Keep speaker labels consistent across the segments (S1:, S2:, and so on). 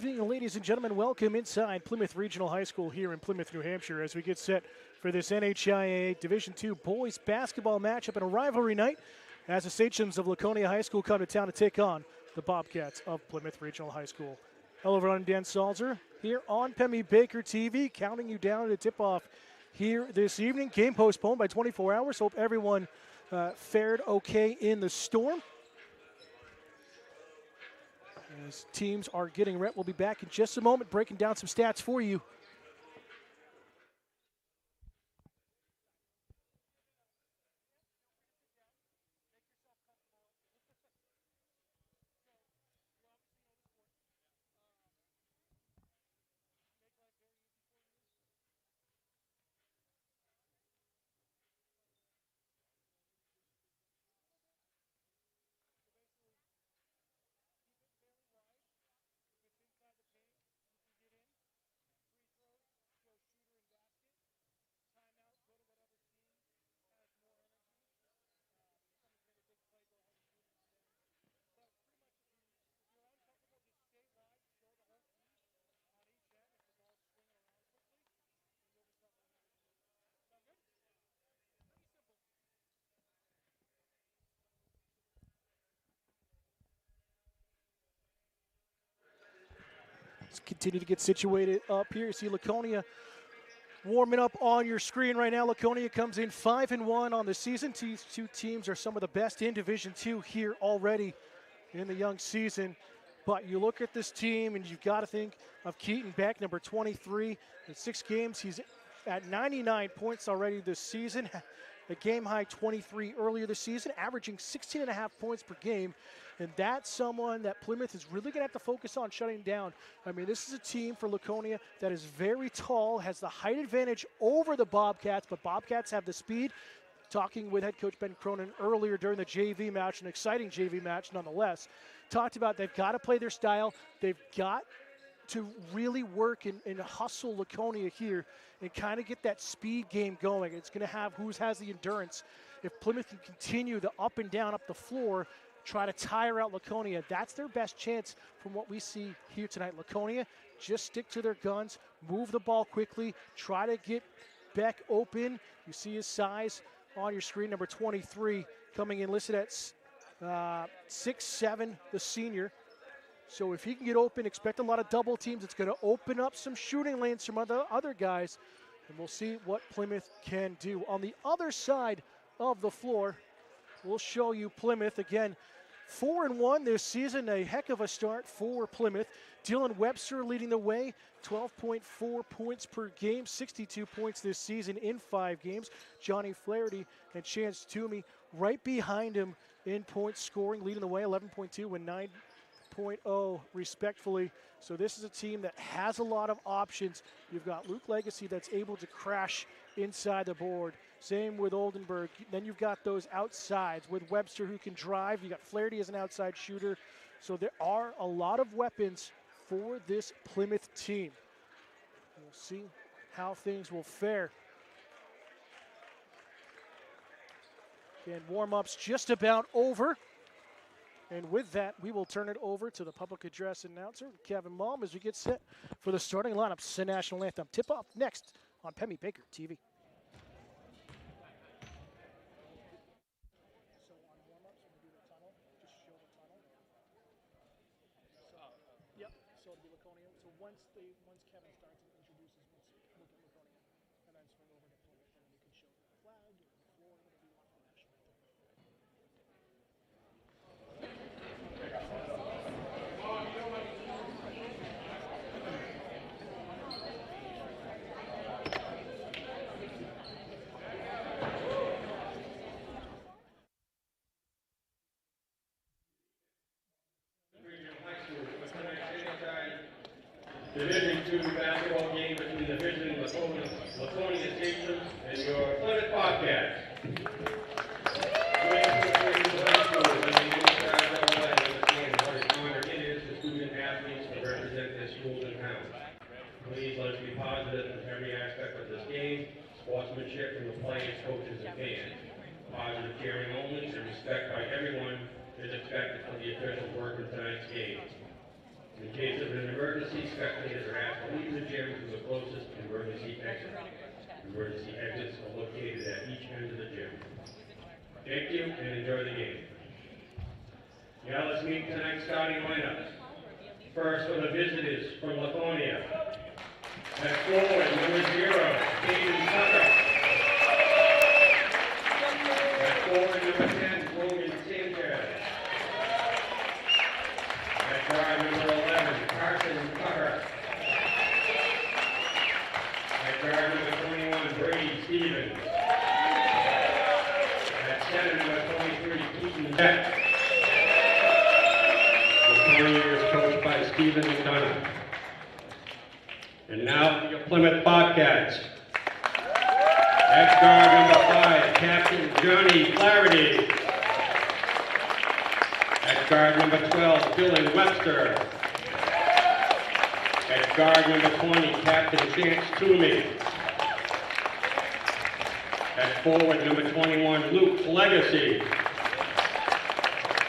S1: evening, ladies and gentlemen. Welcome inside Plymouth Regional High School here in Plymouth, New Hampshire, as we get set for this NHIAA Division II boys basketball matchup and a rivalry night as the Sachems of Laconia High School come to town to take on the Bobcats of Plymouth Regional High School. Hello, everyone. I'm Dan Salzer here on Pemmy Baker TV, counting you down to tip-off here this evening. Game postponed by 24 hours. Hope everyone fared okay in the storm. As teams are getting ready, we'll be back in just a moment, breaking down some stats for you. Let's continue to get situated up here. You see Laconia warming up on your screen right now. Laconia comes in 5-1 on the season. These two teams are some of the best in Division II here already in the young season. But you look at this team and you've got to think of Keaton Beck, number 23. In 6 games, he's at 99 points already this season. A game high 23 earlier this season, averaging 16.5 points per game. And that's someone that Plymouth is really going to have to focus on shutting down. I mean, this is a team for Laconia that is very tall, has the height advantage over the Bobcats, but Bobcats have the speed. Talking with head coach Ben Cronin earlier during the JV match, an exciting JV match nonetheless, talked about they've got to play their style. They've got to really work and hustle Laconia here and kind of get that speed game going. It's going to have who has the endurance. If Plymouth can continue the up and down up the floor, try to tire out Laconia, that's their best chance from what we see here tonight. Laconia, just stick to their guns, move the ball quickly, try to get Beck open. You see his size on your screen, number 23, coming in listed at 6'7", the senior. So if he can get open, expect a lot of double teams. It's going to open up some shooting lanes from other guys, and we'll see what Plymouth can do. On the other side of the floor, we'll show you Plymouth. Again, 4-1 this season, a heck of a start for Plymouth. Dylan Webster leading the way, 12.4 points per game, 62 points this season in 5 games. Johnny Flaherty and Chance Toomey right behind him in points scoring, leading the way, 11.2 and 9.0 respectfully. So this is a team that has a lot of options. You've got Luke Legacy that's able to crash inside the board. Same with Oldenburg. Then you've got those outsides with Webster who can drive. You got Flaherty as an outside shooter. So there are a lot of weapons for this Plymouth team. We'll see how things will fare. Again, warm-ups just about over. And with that, we will turn it over to the public address announcer, Kevin Malm, as we get set for the starting lineups and national anthem. Tip-off next on Pemmy Baker TV. Once Kevin starts and introduces, look at Laconia, and then swing over to Plymouth, and we can show the flag, the floor, whatever you want for the national
S2: Division II basketball game between the visiting Laconia Sachems and your Plymouth Bobcats. Student athletes to represent their schools and towns. Please let's be positive in every aspect of this game. Sportsmanship from the players, coaches, and fans. Positive caring only and respect by everyone is expected from the officials working tonight's game. In case of an emergency, spectators are asked to leave the gym to the closest emergency exit. Emergency exits are located at each end of the gym. Thank you and enjoy the game. Now let's meet tonight's starting lineup. First for the visitors from Laconia. At forward, number 0, Caden Tucker. At forward, number 10, Logan Sanchez. At guard, number 11, Carson Tucker. At guard, number 21, Brady Stevens. At center, number 23, Keaton Beck. Laconia is coached by Stephen McDonough. And now, the Plymouth Bobcats. At guard number 5, Captain Johnny Flaherty. At guard number 12, Dylan Webster. At guard number 20, Captain Chance Toomey. At forward number 21, Luke Legacy.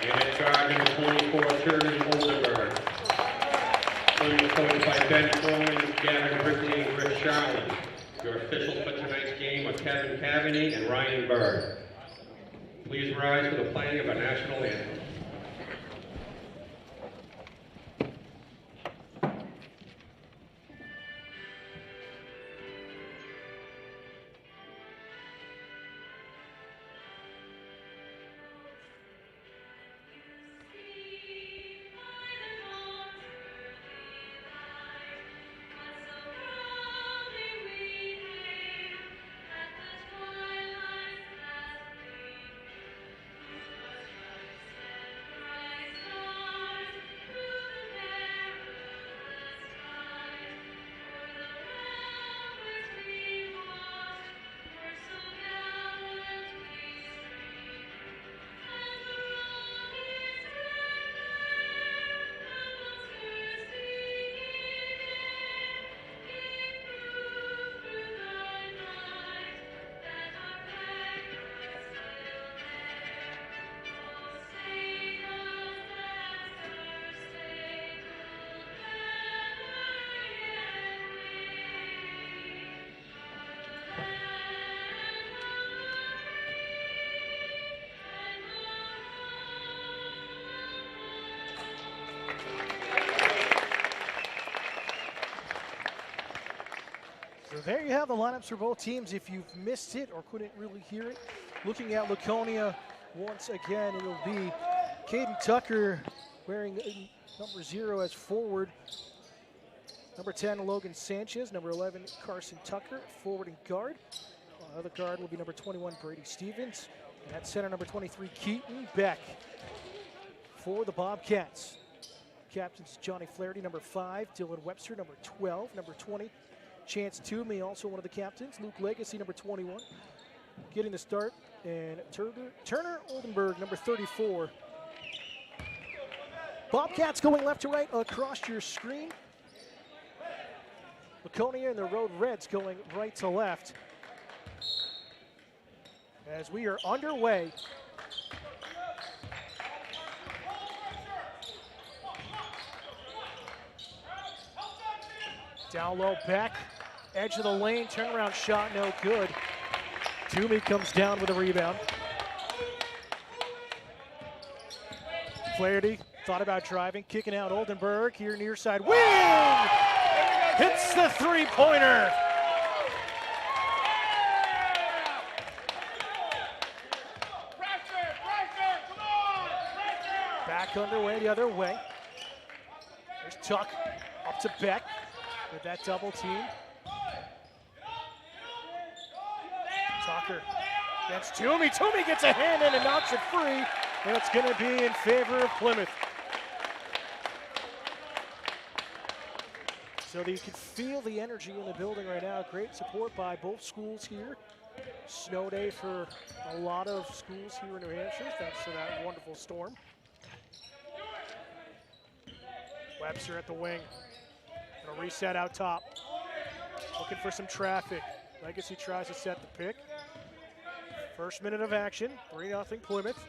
S2: And at guard number 24, Sherman Oldenburg. Plymouth coached by Ben Cronin, Gavin Brickley, and Rick Charlin. Your officials for tonight's game are Kevin Cavaney and Ryan Berg. Please rise for the playing of our national anthem.
S1: So there you have the lineups for both teams. If you've missed it or couldn't really hear it, looking at Laconia once again, it'll be Caden Tucker wearing number 0 as forward. Number 10, Logan Sanchez. Number 11, Carson Tucker, forward and guard. Other guard will be number 21, Brady Stevens. And at center, number 23, Keaton Beck. For the Bobcats, captains Johnny Flaherty, number 5, Dylan Webster, number 12, number 20, Chance Toomey, also one of the captains. Luke Legacy, number 21, getting the start. And Turner Oldenburg, number 34. Bobcats going left to right across your screen. Laconia and the Road Reds going right to left. As we are underway. Down low, Beck, edge of the lane, turnaround shot, no good. Toomey comes down with a rebound. Flaherty thought about driving, kicking out Oldenburg, here near side, wing! Hits the three-pointer. Back underway the other way. There's Tuck up to Beck with that double team. Tucker against Toomey. Toomey gets a hand in and knocks it free, and it's going to be in favor of Plymouth. So you can feel the energy in the building right now. Great support by both schools here. Snow day for a lot of schools here in New Hampshire, thanks to that wonderful storm. Webster at the wing. Gonna reset out top. Looking for some traffic. Legacy tries to set the pick. First minute of action, 3-0 Plymouth.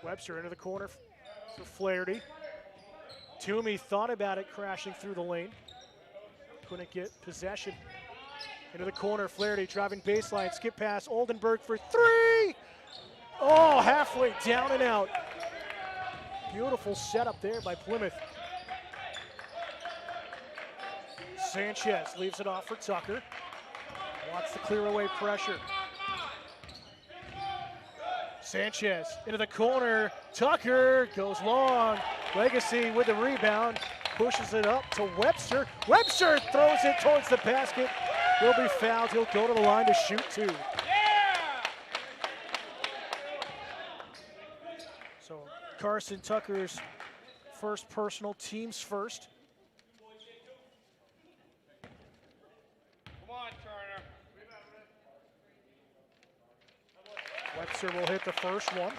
S1: Webster into the corner for Flaherty. Toomey thought about it, crashing through the lane. Couldn't get possession. Into the corner, Flaherty driving baseline, skip pass, Oldenburg for three! Oh, halfway down and out. Beautiful setup there by Plymouth. Sanchez leaves it off for Tucker. Wants to clear away pressure. Sanchez into the corner. Tucker goes long. Legacy with the rebound. Pushes it up to Webster. Webster throws it towards the basket. He'll be fouled. He'll go to the line to shoot two. So Carson Tucker's first personal, team's first.
S3: Come on, Turner.
S1: Webster will hit the first one.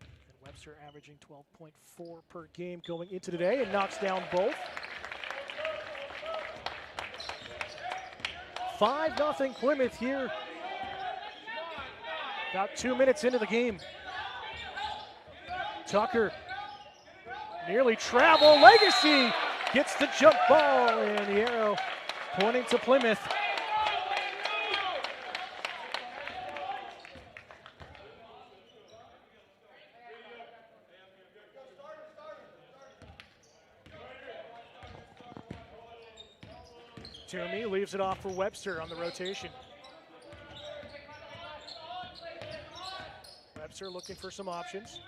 S1: And Webster averaging 12.4 per game going into today and knocks down both. 5-0 Plymouth here. About 2 minutes into the game. Tucker nearly travel. Legacy gets the jump ball, and the arrow pointing to Plymouth. Toomey leaves it off for Webster on the rotation. Webster looking for some options.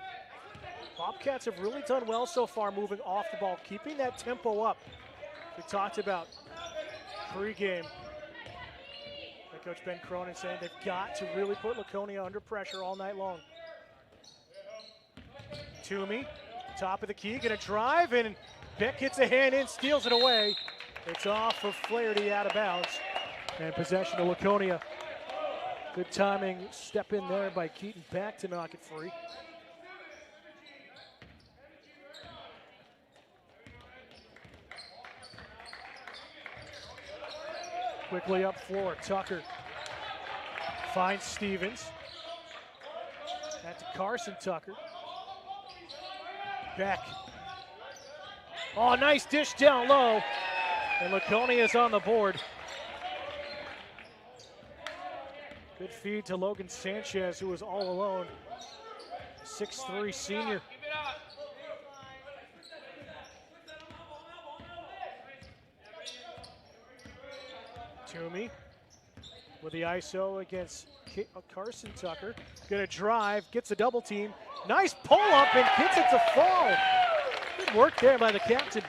S1: Bobcats have really done well so far moving off the ball, keeping that tempo up. We talked about pregame. Head coach Ben Cronin saying they've got to really put Laconia under pressure all night long. Toomey, top of the key, gonna drive, and Beck hits a hand in, steals it away. It's off of Flaherty, out of bounds, and possession to Laconia. Good timing, step in there by Keaton Beck to knock it free. Quickly up floor, Tucker finds Stevens. Back to Carson Tucker. Beck. Oh, nice dish down low. And Laconia is on the board. Good feed to Logan Sanchez, who was all alone. 6'3" senior. Toomey with the ISO against Carson Tucker. Gonna drive, gets a double team. Nice pull up and gets it to fall. Good work there by the captain.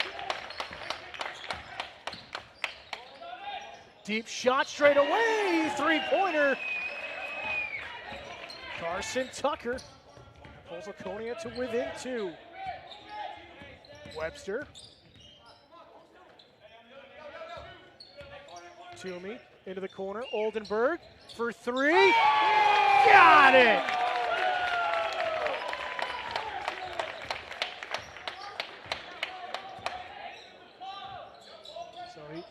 S1: Deep shot straight away, three-pointer. Carson Tucker pulls Laconia to within two. Webster. Toomey into the corner, Oldenburg for three. Got it!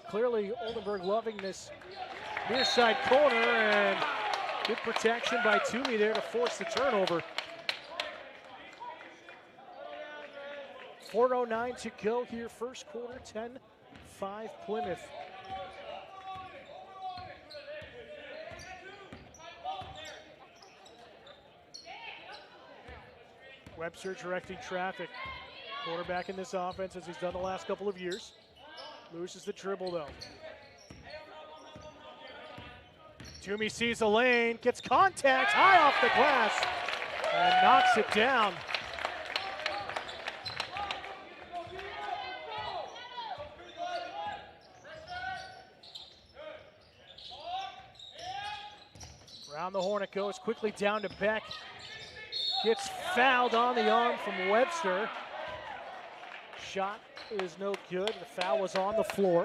S1: Clearly Oldenburg loving this near side corner, and good protection by Toomey there to force the turnover. 4:09 to go here, first quarter, 10-5 Plymouth. Webster directing traffic. Quarterback in this offense, as he's done the last couple of years. Loses the dribble though. Toomey sees the lane, gets contact high off the glass, and knocks it down. Around the horn it goes, quickly down to Beck. Gets fouled on the arm from Webster. Shot is no good. The foul was on the floor.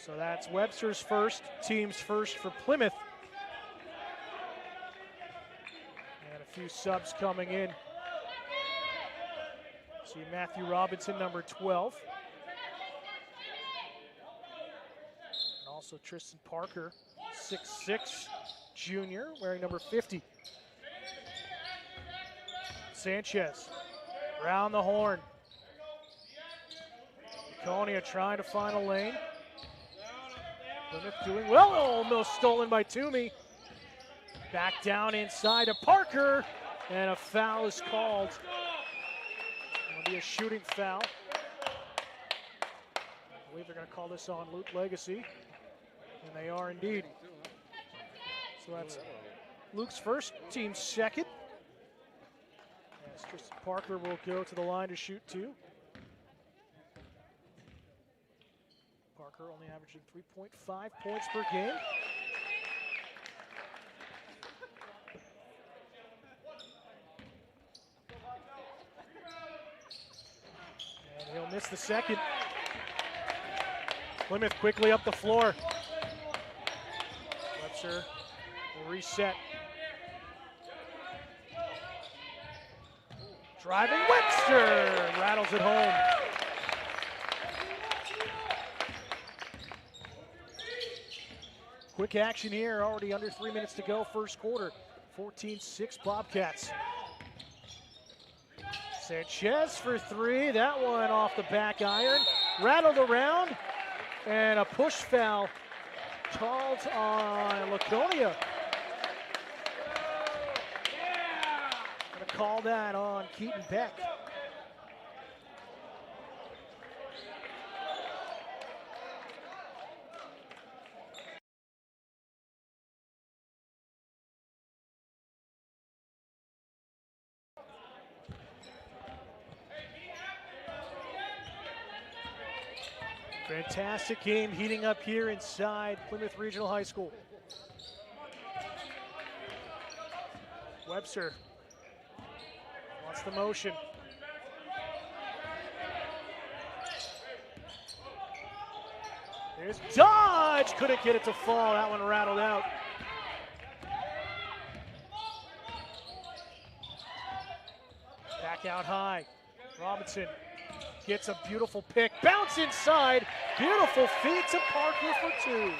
S1: So that's Webster's first, team's first for Plymouth. And a few subs coming in. See Matthew Robinson, number 12. And Also Tristan Parker, 6'6", junior, wearing number 50. Sanchez, round the horn. Laconia trying to find a lane. Plymouth doing well, almost stolen by Toomey. Back down inside to Parker, and a foul is called. It'll be a shooting foul. I believe they're going to call this on Luke Legacy, and they are indeed. So that's Luke's first, team's second. As Tristan Parker will go to the line to shoot two. Parker only averaging 3.5 points per game. And he'll miss the second. Plymouth quickly up the floor. Webster will reset. Driving Webster, rattles it home. Quick action here, already under 3 minutes to go, first quarter. 14-6 Bobcats. Sanchez for three, that one off the back iron. Rattled around, and a push foul called on Laconia. Gonna call that on Keaton Beck. Fantastic game heating up here inside Plymouth Regional High School. Webster wants the motion. There's Dodge, couldn't get it to fall, that one rattled out. Back out high, Robinson gets a beautiful pick, bounce inside, beautiful feed to Parker for two.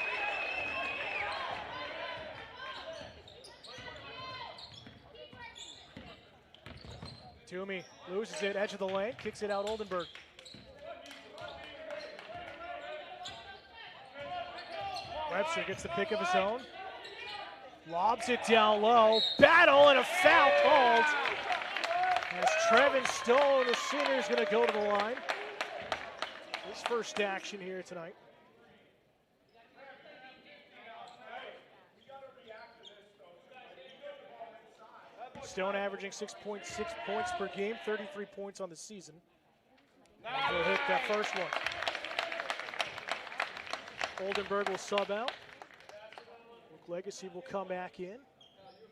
S1: Toomey loses it, edge of the lane, kicks it out Oldenburg. Webster gets the pick of his own, lobs it down low, battle and a foul called. As Trevin Stone, the senior, is going to go to the line. His first action here tonight. Stone averaging 6.6 points per game, 33 points on the season. And he'll hit that first one. Oldenburg will sub out. Luke Legacy will come back in.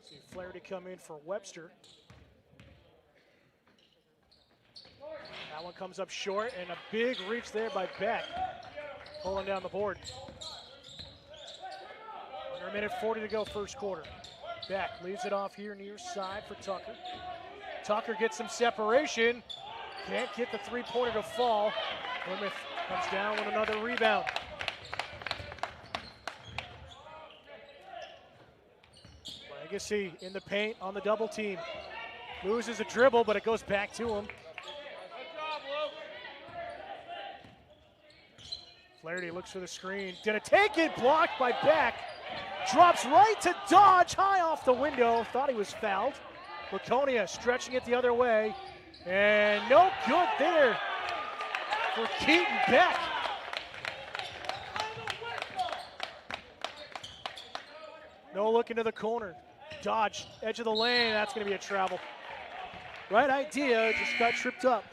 S1: See Flaherty come in for Webster. That one comes up short, and a big reach there by Beck, pulling down the board. Under a minute 40 to go, first quarter. Beck leaves it off here near side for Tucker. Tucker gets some separation, can't get the three-pointer to fall. Plymouth comes down with another rebound. Legacy in the paint on the double team. Loses a dribble, but it goes back to him. Flaherty looks for the screen. Gonna take it, blocked by Beck. Drops right to Dodge, high off the window. Thought he was fouled. Laconia stretching it the other way. And no good there for Keaton Beck. No look into the corner. Dodge, edge of the lane, that's gonna be a travel. Right idea, just got tripped up.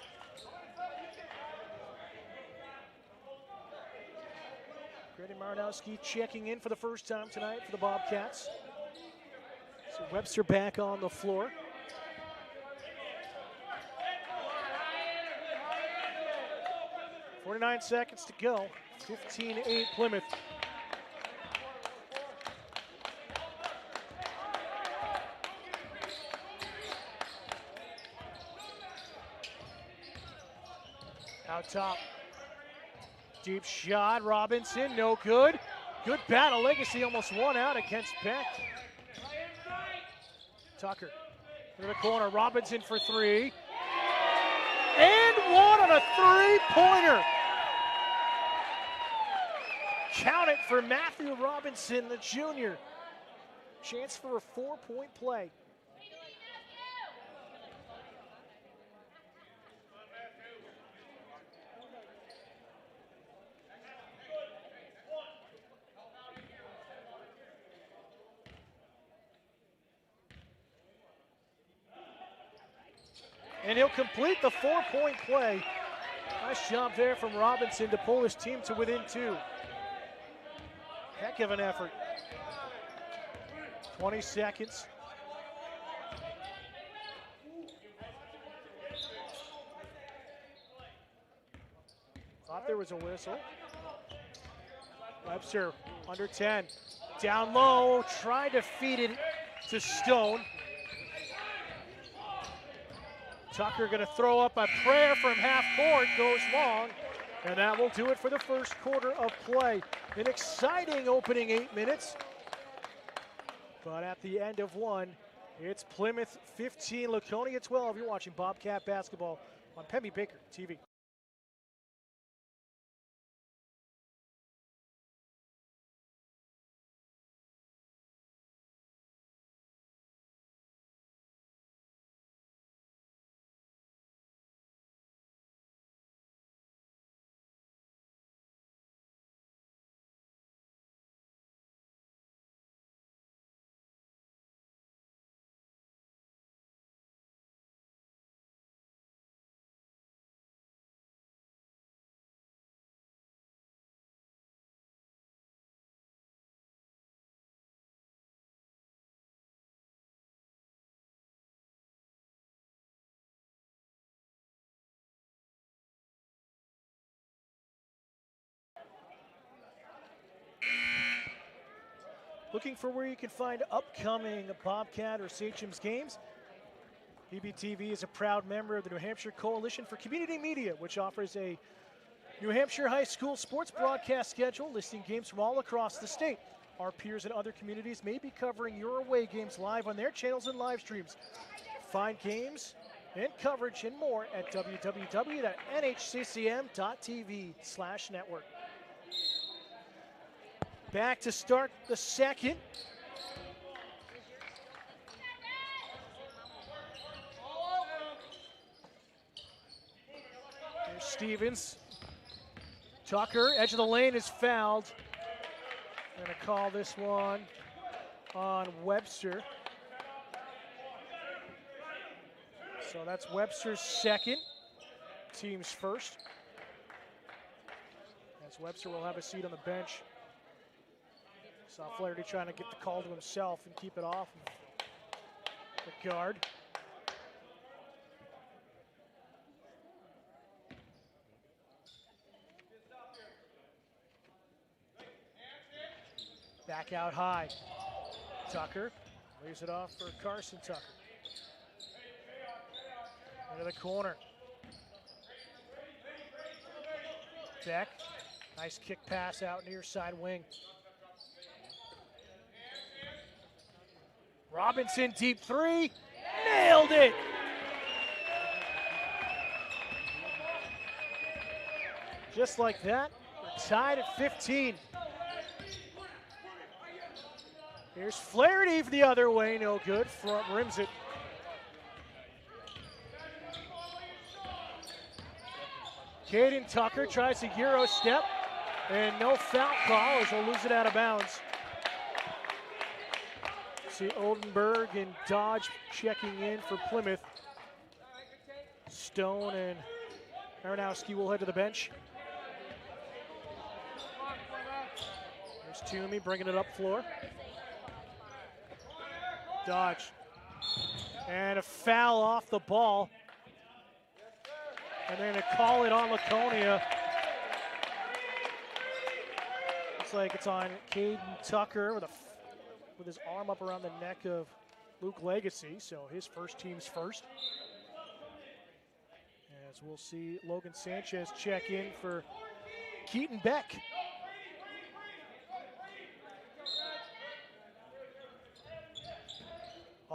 S1: Grady Maranowski checking in for the first time tonight for the Bobcats. So Webster back on the floor. .49 seconds to go. 15-8 Plymouth. Out top. Deep shot, Robinson, no good. Good battle. Legacy almost won out against Beck. Tucker into the corner. Robinson for three. And one on a three-pointer. Count it for Matthew Robinson, the junior. Chance for a 4-point play. And he'll complete the 4-point play. Nice job there from Robinson to pull his team to within 2. Heck of an effort. 20 seconds. Thought there was a whistle. Webster under 10. Down low, tried to feed it to Stone. Tucker going to throw up a prayer from half court, goes long, and that will do it for the first quarter of play. An exciting opening 8 minutes, but at the end of one, it's Plymouth 15, Laconia 12. You're watching Bobcat basketball on Pemmy Baker TV. Looking for where you can find upcoming Bobcat or Sachem's games? PBTV is a proud member of the New Hampshire Coalition for Community Media, which offers a New Hampshire high school sports broadcast schedule listing games from all across the state. Our peers in other communities may be covering your away games live on their channels and live streams. Find games and coverage and more at www.nhccm.tv/network. Back to start the second. Here's Stevens. Tucker, edge of the lane, is fouled. Going to call this one on Webster. So that's Webster's second, team's first. As Webster will have a seat on the bench. Saw Flaherty trying to get the call to himself and keep it off the guard. Back out high. Tucker leaves it off for Carson Tucker. Into the corner. Beck, nice kick pass out near side wing. Robinson, deep three, nailed it. Just like that, we're tied at 15. Here's Flaherty the other way, no good, front rims it. Caden Tucker tries a Euro step, and no foul call as he'll lose it out of bounds. See Oldenburg and Dodge checking in for Plymouth. Stone and Aronowski will head to the bench. There's Toomey bringing it up floor. Dodge. And a foul off the ball. And they're going to call it on Laconia. Looks like it's on Caden Tucker with his arm up around the neck of Luke Legacy, so his first team's first. As we'll see Logan Sanchez check in for Keaton Beck.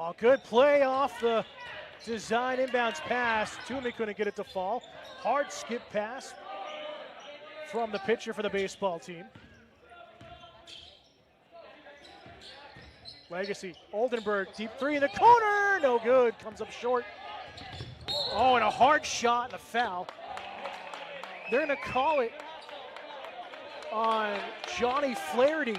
S1: Oh, good play off the design inbounds pass. Toomey couldn't get it to fall. Hard skip pass from the pitcher for the baseball team. Legacy, Oldenburg, deep three in the corner, no good, comes up short. Oh, and a hard shot and a foul. They're gonna call it on Johnny Flaherty.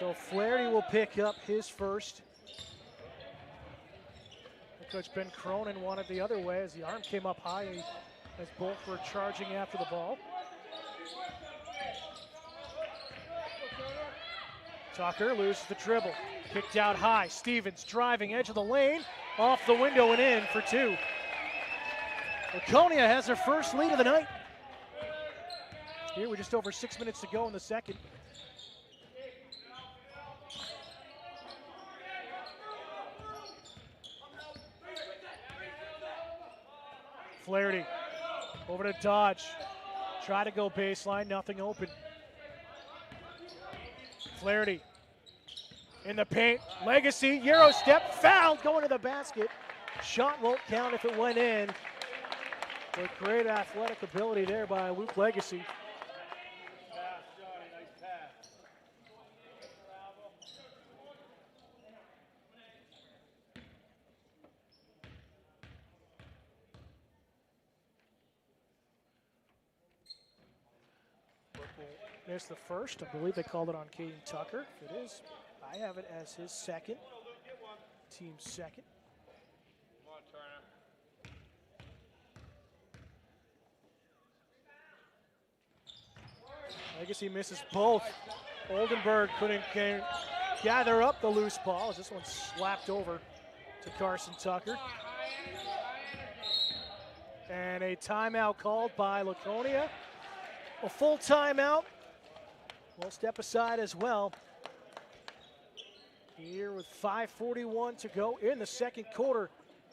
S1: So Flaherty will pick up his first. Coach Ben Cronin wanted the other way as the arm came up high as both were charging after the ball. Tucker loses the dribble. Kicked out high. Stevens driving edge of the lane. Off the window and in for two. Laconia has their first lead of the night. Here with just over 6 minutes to go in the second. Flaherty over to Dodge. Try to go baseline, nothing open. Flaherty in the paint. Legacy, Euro step, fouled, going to the basket. Shot won't count if it went in. But great athletic ability there by Luke Legacy. Missed the first. I believe they called it on Caden Tucker. If it is, I have it as his second. Team's second.
S3: Come on, Turner.
S1: Legacy misses both. Oldenburg couldn't gather up the loose ball as this one slapped over to Carson Tucker. And a timeout called by Laconia. A full timeout. We'll step aside as well. Here with 5:41 to go in the second quarter.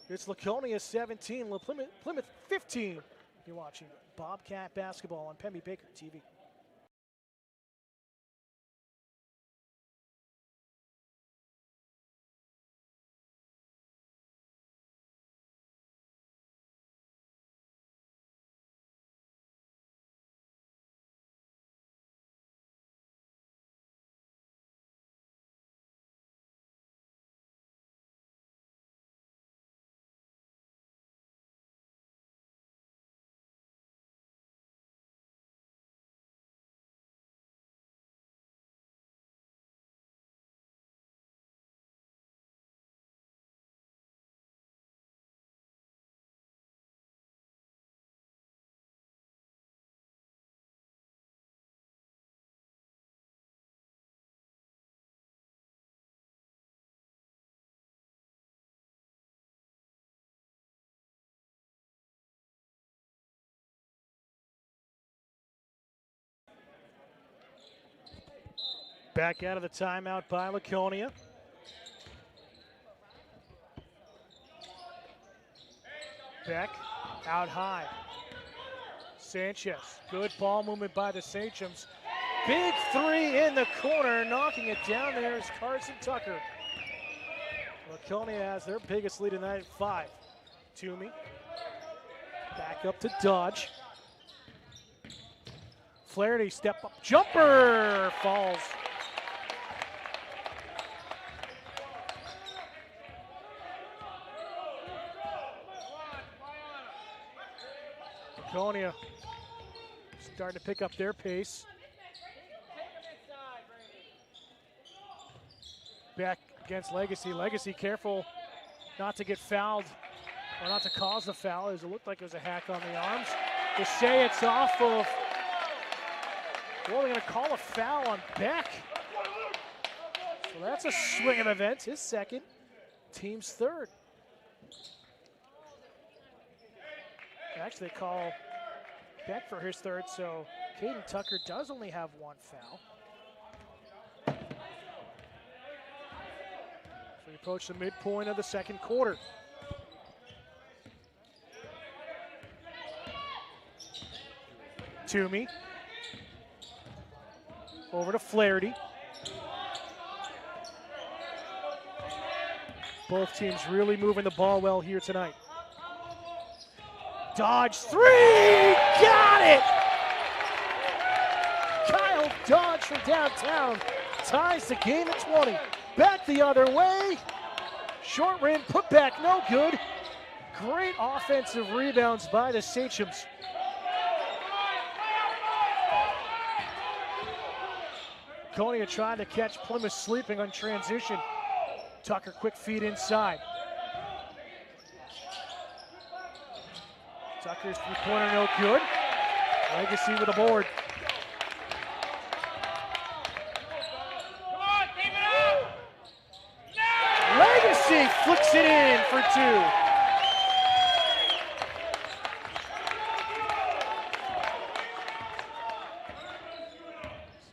S1: It's Laconia 17, Plymouth 15. You're watching Bobcat basketball on Pemmy Baker TV. Back out of the timeout by Laconia. Beck out high. Sanchez, good ball movement by the Sachems. Big three in the corner, knocking it down there is Carson Tucker. Laconia has their biggest lead tonight at 5. Toomey, back up to Dodge. Flaherty, step up, jumper, falls. Laconia starting to pick up their pace. Back against Legacy. Legacy careful not to get fouled or not to cause the foul as it looked like it was a hack on the arms. To say it's off of, well, they're going to call a foul on Beck. So that's a swing of events, his second, team's third. Actually, they call Beck for his third, so Caden Tucker does only have one foul. So we approach the midpoint of the second quarter. Toomey Over to Flaherty. Both teams really moving the ball well here tonight. Dodge three, got it! Kyle Dodge from downtown ties the game at 20. Back the other way. Short rim, put back, no good. Great offensive rebounds by the Sachems. Laconia trying to catch Plymouth sleeping on transition. Tucker, quick feed inside. Tucker's three-pointer, no good. Legacy with a board. Legacy flicks it in for two.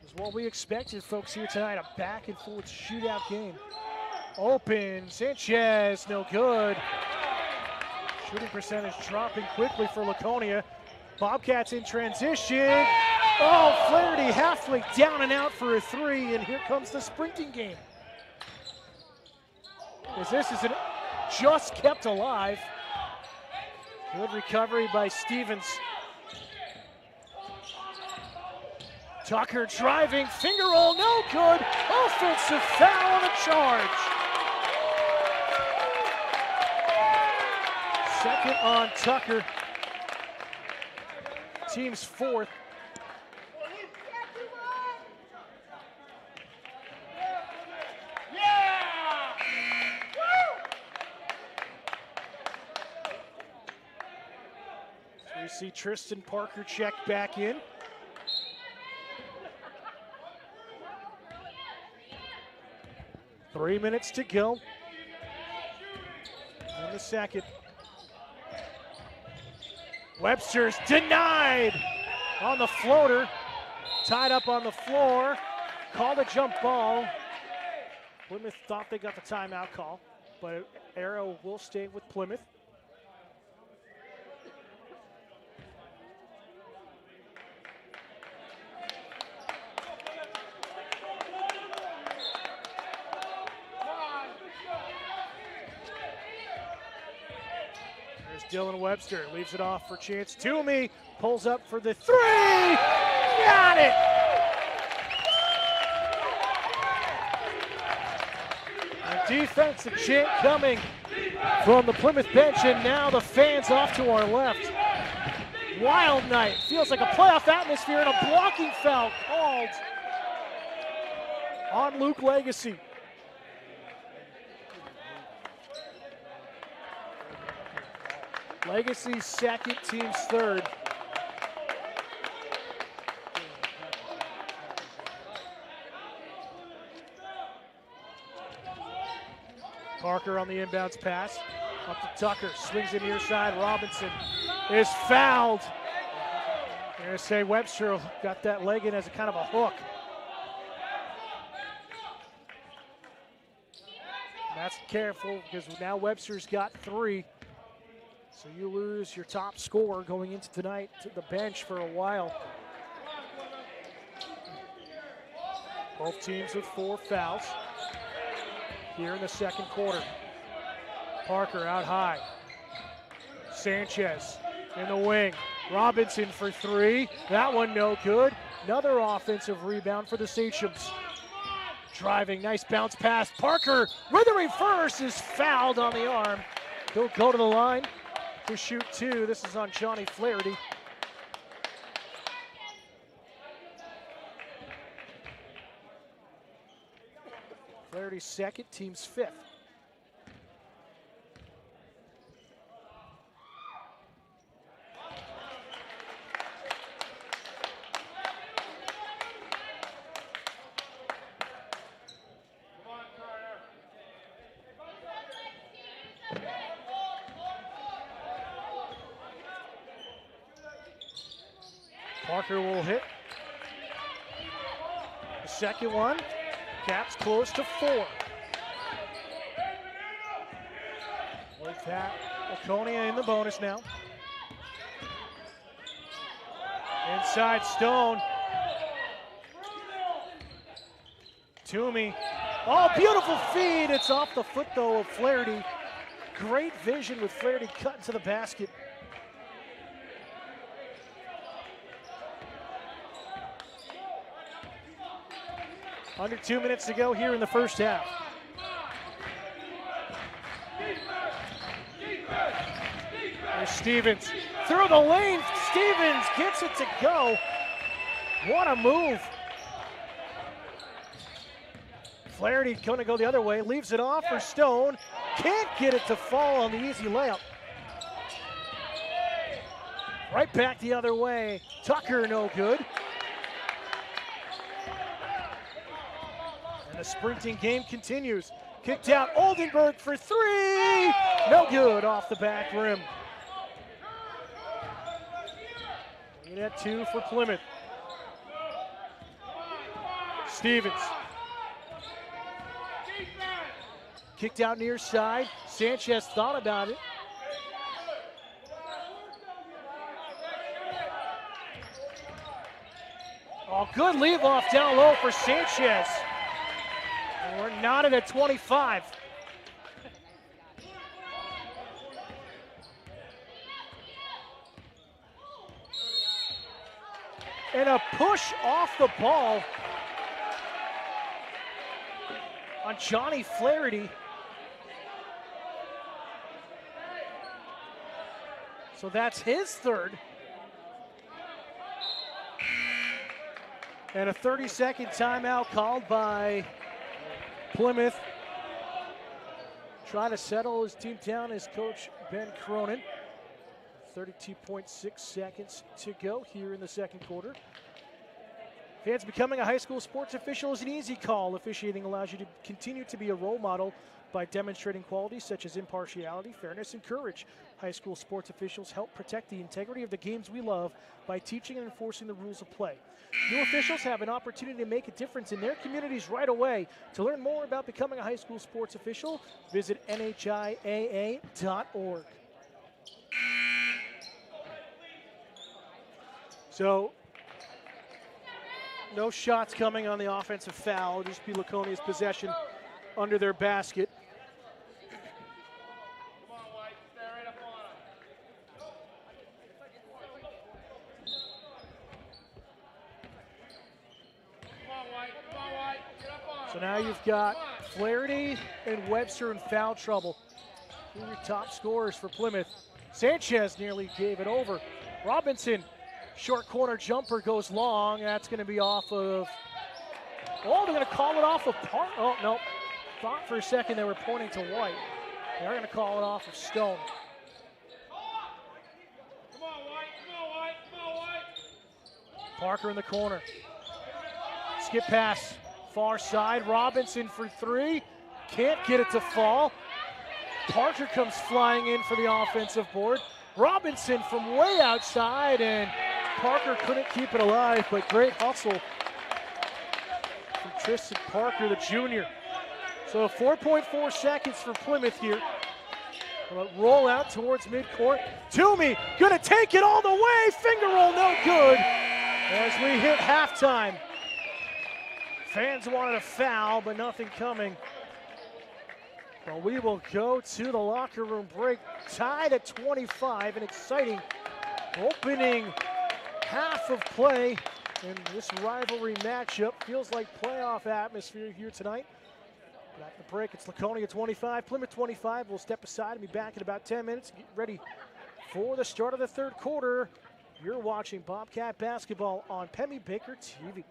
S1: This is what we expected, folks, here tonight. A back and forth shootout game. Open, Sanchez, no good. Shooting percentage dropping quickly for Laconia. Bobcats in transition. Oh, Flaherty halfway down and out for a three, and here comes the sprinting game. As this is just kept alive. Good recovery by Stevens. Tucker driving, finger roll, no good. Offensive foul on the charge. Second on Tucker. Team's fourth. So we see Tristan Parker check back in. Three minutes to go in the second. Webster's denied on the floater. Tied up on the floor. Called a jump ball. Plymouth thought they got the timeout call, but Arrow will stay with Plymouth. Dylan Webster leaves it off for Chance Toomey, pulls up for the three, got it! A defensive chant coming from the Plymouth bench, and now the fans off to our left. Wild night, feels like a playoff atmosphere, and a blocking foul called on Luke Legacy. Legacy's second, team's third. Parker on the inbounds pass. Up to Tucker, swings it near side. Robinson is fouled. I'm going to say Webster got that leg in as a kind of a hook. That's careful because now Webster's got three. So you lose your top scorer going into tonight to the bench for a while. Both teams with 4 fouls here in the second quarter. Parker out high. Sanchez in the wing. Robinson for three. That one no good. Another offensive rebound for the Sachems. Driving, nice bounce pass. Parker with the reverse is fouled on the arm. He'll go to the line to shoot two. This is on Johnny Flaherty. Flaherty's second, team's fifth. Parker will hit the second one. Caps close to 4. With that, Laconia in the bonus now. Inside Stone. Toomey. Oh, beautiful feed. It's off the foot, though, of Flaherty. Great vision with Flaherty cutting to the basket. Under 2 minutes to go here in the first half. There's Stevens. Through the lane, Stevens gets it to go. What a move. Flaherty going to go the other way, leaves it off for Stone. Can't get it to fall on the easy layup. Right back the other way. Tucker, no good. And the sprinting game continues. Kicked out, Oldenburg for three. No good, off the back rim. Looking at 2 for Plymouth. Stevens. Kicked out near side. Sanchez thought about it. Oh, good leave off down low for Sanchez. And we're knotted at 25. And a push off the ball on Johnny Flaherty. So that's his third. And a 30-second timeout called by Plymouth. Trying to settle his team down is Coach Ben Cronin. 32.6 seconds to go here in the second quarter. Fans, becoming a high school sports official is an easy call. Officiating allows you to continue to be a role model by demonstrating qualities such as impartiality, fairness, and courage. High school sports officials help protect the integrity of the games we love by teaching and enforcing the rules of play. New officials have an opportunity to make a difference in their communities right away. To learn more about becoming a high school sports official, visit NHIAA.org. So, no shots coming on the offensive foul. It'll just be Laconia's possession under their basket.
S3: Come on, White. Stay right up on him. Come on, White. Come on, White. Get up on him.
S1: So now you've got Flaherty and Webster in foul trouble. Two of your top scorers for Plymouth. Sanchez nearly gave it over. Robinson, short corner jumper goes long. That's going to be off of, oh, they're going to call it off of Park. Oh, no. Thought for a second they were pointing to White. They're going to call it off of Stone.
S3: Come on, White. Come on, White. Come on, White.
S1: Parker in the corner. Skip pass, far side. Robinson for three. Can't get it to fall. Parker comes flying in for the offensive board. Robinson from way outside, and Parker couldn't keep it alive, but great hustle from Tristan Parker, the junior. So 4.4 seconds for Plymouth here. Roll out towards midcourt. Toomey gonna take it all the way. Finger roll, no good. As we hit halftime. Fans wanted a foul, but nothing coming. Well, we will go to the locker room break. Tied at 25, an exciting opening half of play. And this rivalry matchup feels like playoff atmosphere here tonight. Back to the break, it's Laconia 25, Plymouth 25. We'll step aside and be back in about 10 minutes. Get ready for the start of the third quarter. You're watching Bobcat basketball on Pemmy Baker TV.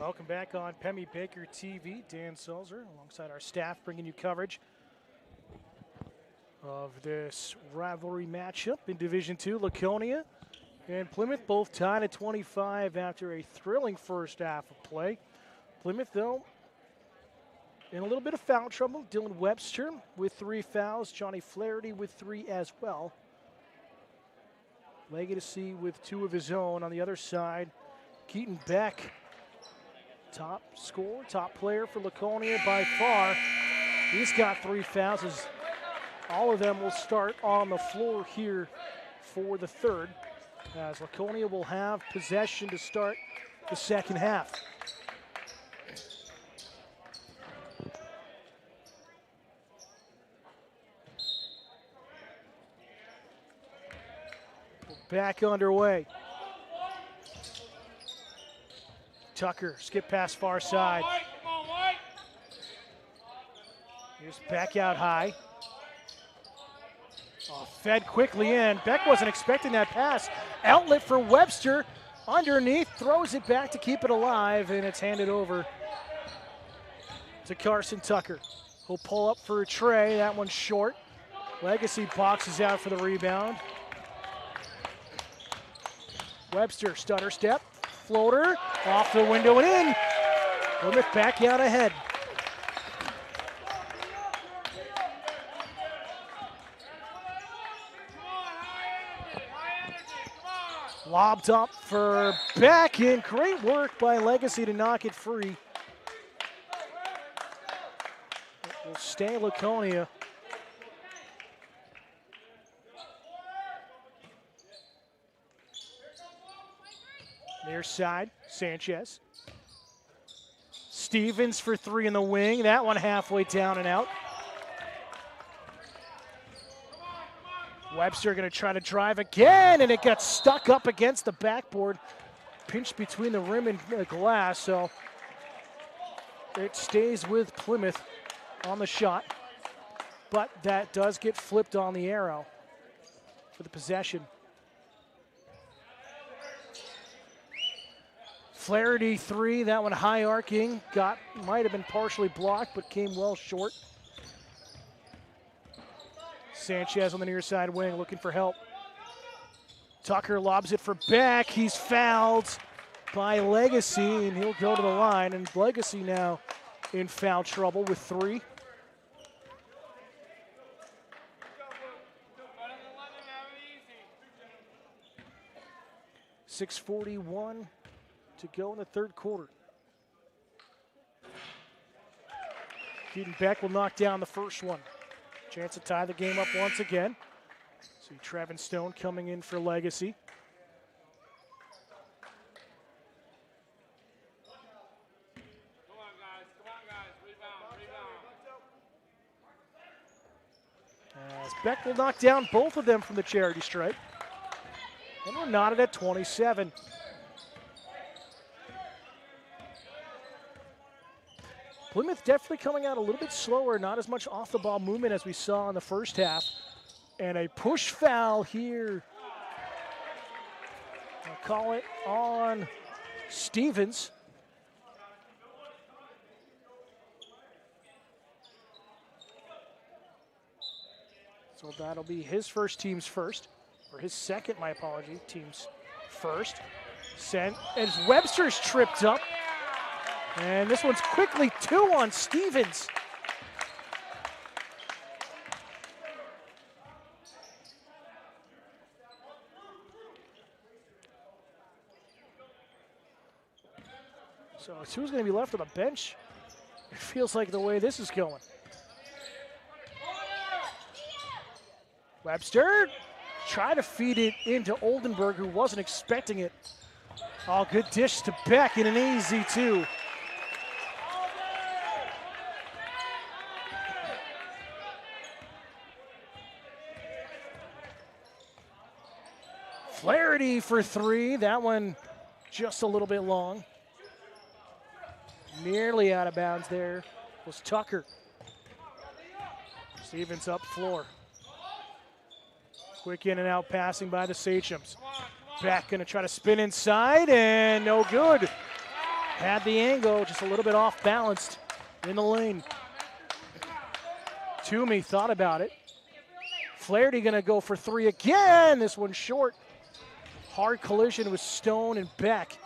S1: Welcome back on Pemmy Baker TV. Dan Sulzer alongside our staff bringing you coverage of this rivalry matchup in Division II. Laconia and Plymouth both tied at 25 after a thrilling first half of play. Plymouth, though, in a little bit of foul trouble. Dylan Webster with 3 fouls. Johnny Flaherty with 3 as well. Legacy with 2 of his own. On the other side, Keaton Beck, top scorer, top player for Laconia by far. He's got 3 fouls. As all of them will start on the floor here for the third, as Laconia will have possession to start the second half. Back underway. Tucker, skip pass far side.
S3: Come on, White.
S1: Here's back out high. Oh, fed quickly in. Beck wasn't expecting that pass. Outlet for Webster. Underneath, throws it back to keep it alive, and it's handed over to Carson Tucker. He'll pull up for a tray. That one's short. Legacy boxes out for the rebound. Webster, stutter step, floater, off the window and in. Plymouth back out ahead.
S3: Come on, high energy, come on.
S1: Lobbed up for Beck, and great work by Legacy to knock it free. It will stay Laconia. Near side, Sanchez. Stevens for 3 in the wing. That one halfway down and out. Webster going to try to drive again, and it got stuck up against the backboard. Pinched between the rim and the glass, so it stays with Plymouth on the shot. But that does get flipped on the arrow for the possession. Flaherty 3, that one high arcing, might have been partially blocked, but came well short. Sanchez on the near side wing looking for help. Tucker lobs it for Beck. He's fouled by Legacy, and he'll go to the line. And Legacy now in foul trouble with 3.
S3: Better than letting them have it easy.
S1: 6:41 to go in the third quarter. Keaton Beck will knock down the first one. Chance to tie the game up once again. See Trevin Stone coming in for Legacy.
S3: Come on, guys, rebound.
S1: As Beck will knock down both of them from the charity stripe. And we're knotted at 27. Plymouth definitely coming out a little bit slower, not as much off the ball movement as we saw in the first half. And a push foul here. I'll call it on Stevens. So that'll be his first, team's first. Or his second, my apology, team's first. As Webster's tripped up. And this one's quickly 2 on Stevens. So it's who's going to be left on the bench. It feels like the way this is going. Webster try to feed it into Oldenburg, who wasn't expecting it. Oh, good dish to Beck and an easy 2. Flaherty for 3. That one just a little bit long. Nearly out of bounds there was Tucker. Stevens up floor. Quick in and out passing by the Sachems. Beck going to try to spin inside, and no good. Had the angle, just a little bit off balanced in the lane. Toomey thought about it. Flaherty gonna go for three again. This one's short. Hard collision with Stone and Beck.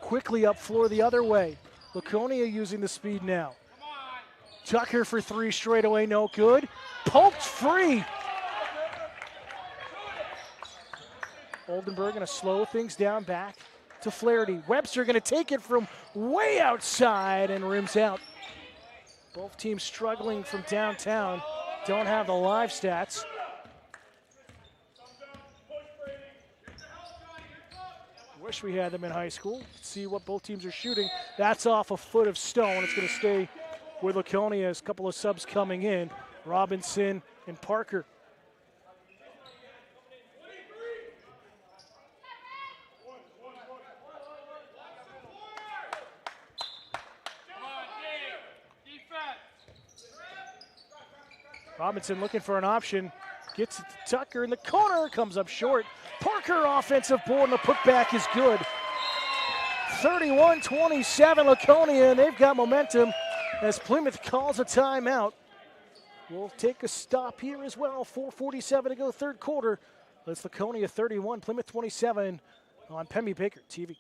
S1: Quickly up floor the other way. Laconia using the speed now. Tucker for three straight away, no good. Poked free. Oldenburg gonna slow things down back to Flaherty. Webster gonna take it from way outside and rims out. Both teams struggling from downtown. Don't have the live stats. Wish we had them in high school. See what both teams are shooting. That's off a foot of Stone. It's going to stay with Laconia as a couple of subs coming in. Robinson and Parker. Robinson looking for an option. Gets it to Tucker in the corner. Comes up short. Parker offensive board, and the putback is good. 31-27 Laconia, and they've got momentum as Plymouth calls a timeout. We'll take a stop here as well. 4:47 to go, third quarter. That's Laconia 31, Plymouth 27 on Pemmy Baker TV.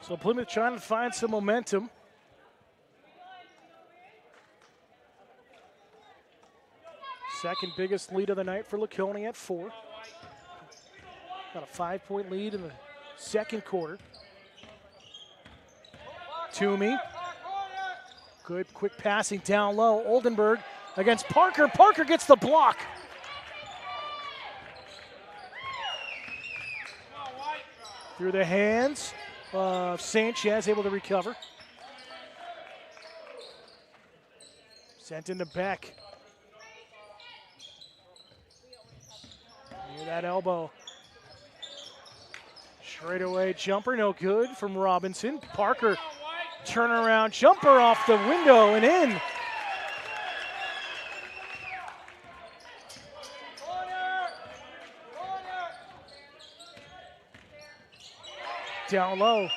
S1: So Plymouth trying to find some momentum. Second biggest lead of the night for Laconia at 4. Got a 5-point lead in the second quarter. Toomey. Good quick passing down low. Oldenburg against Parker. Parker gets the block. Through the hands of Sanchez, able to recover. Sent into Beck. Near that elbow. Straight away jumper, no good from Robinson. Parker, turnaround jumper off the window and in. Down low.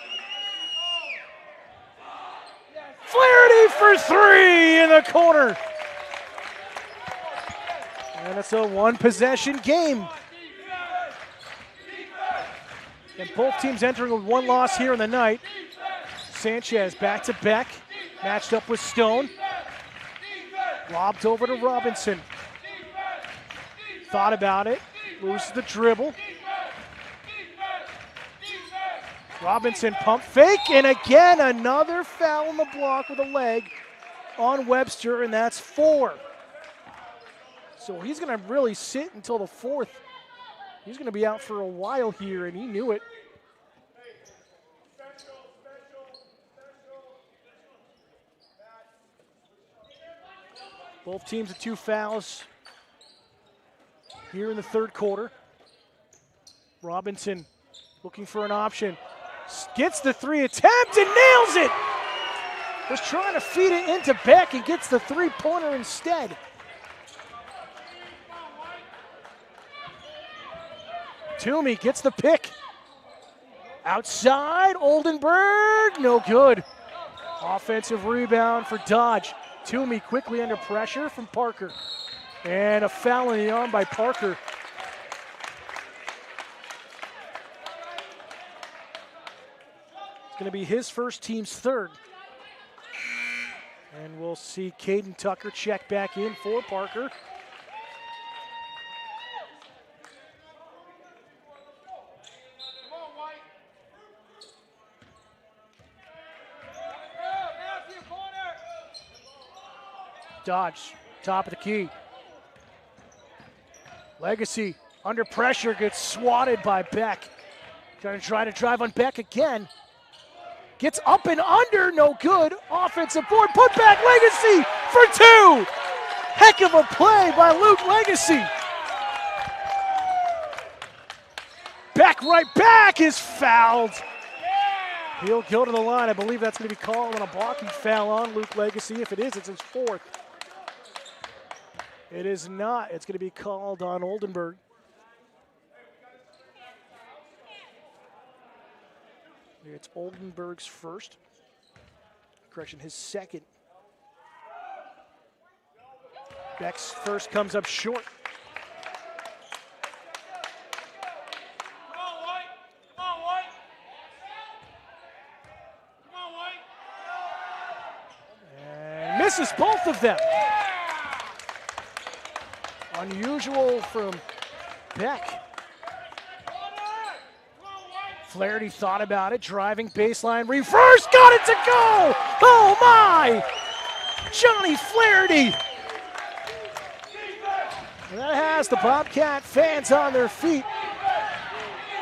S1: Flaherty for three in the corner. And it's a one-possession game. And both teams entering with one loss here in the night. Sanchez back to Beck, matched up with Stone. Lobbed over to Robinson. Thought about it, loses the dribble. Robinson pump fake, and again another foul on the block with a leg on Webster, and that's 4. So he's going to really sit until the 4th. He's going to be out for a while here, and he knew it. Both teams with 2 fouls here in the third quarter. Robinson looking for an option. Gets the 3 attempt and nails it! Was trying to feed it into Beck and gets the 3-pointer instead. Toomey gets the pick. Outside, Oldenburg, no good. Offensive rebound for Dodge. Toomey quickly under pressure from Parker. And a foul in the arm by Parker. It's going to be his first, team's third. And we'll see Caden Tucker check back in for Parker. Dodge, top of the key. Legacy under pressure, gets swatted by Beck. Trying to drive on Beck again. Gets up and under, no good. Offensive board, put back, Legacy for two. Heck of a play by Luke Legacy. Beck right back is fouled. He'll go to the line. I believe that's going to be called on a blocking foul on Luke Legacy. If it is, it's his fourth. It is not. It's going to be called on Oldenburg. It's Oldenburg's first. Correction, his second. Beck's first comes up short.
S3: Come on, White. Come on, White. Come on, White.
S1: And misses both of them. Unusual from Beck. Flaherty thought about it, driving baseline, reverse, got it to go! Oh my! Johnny Flaherty! And that has the Bobcat fans on their feet.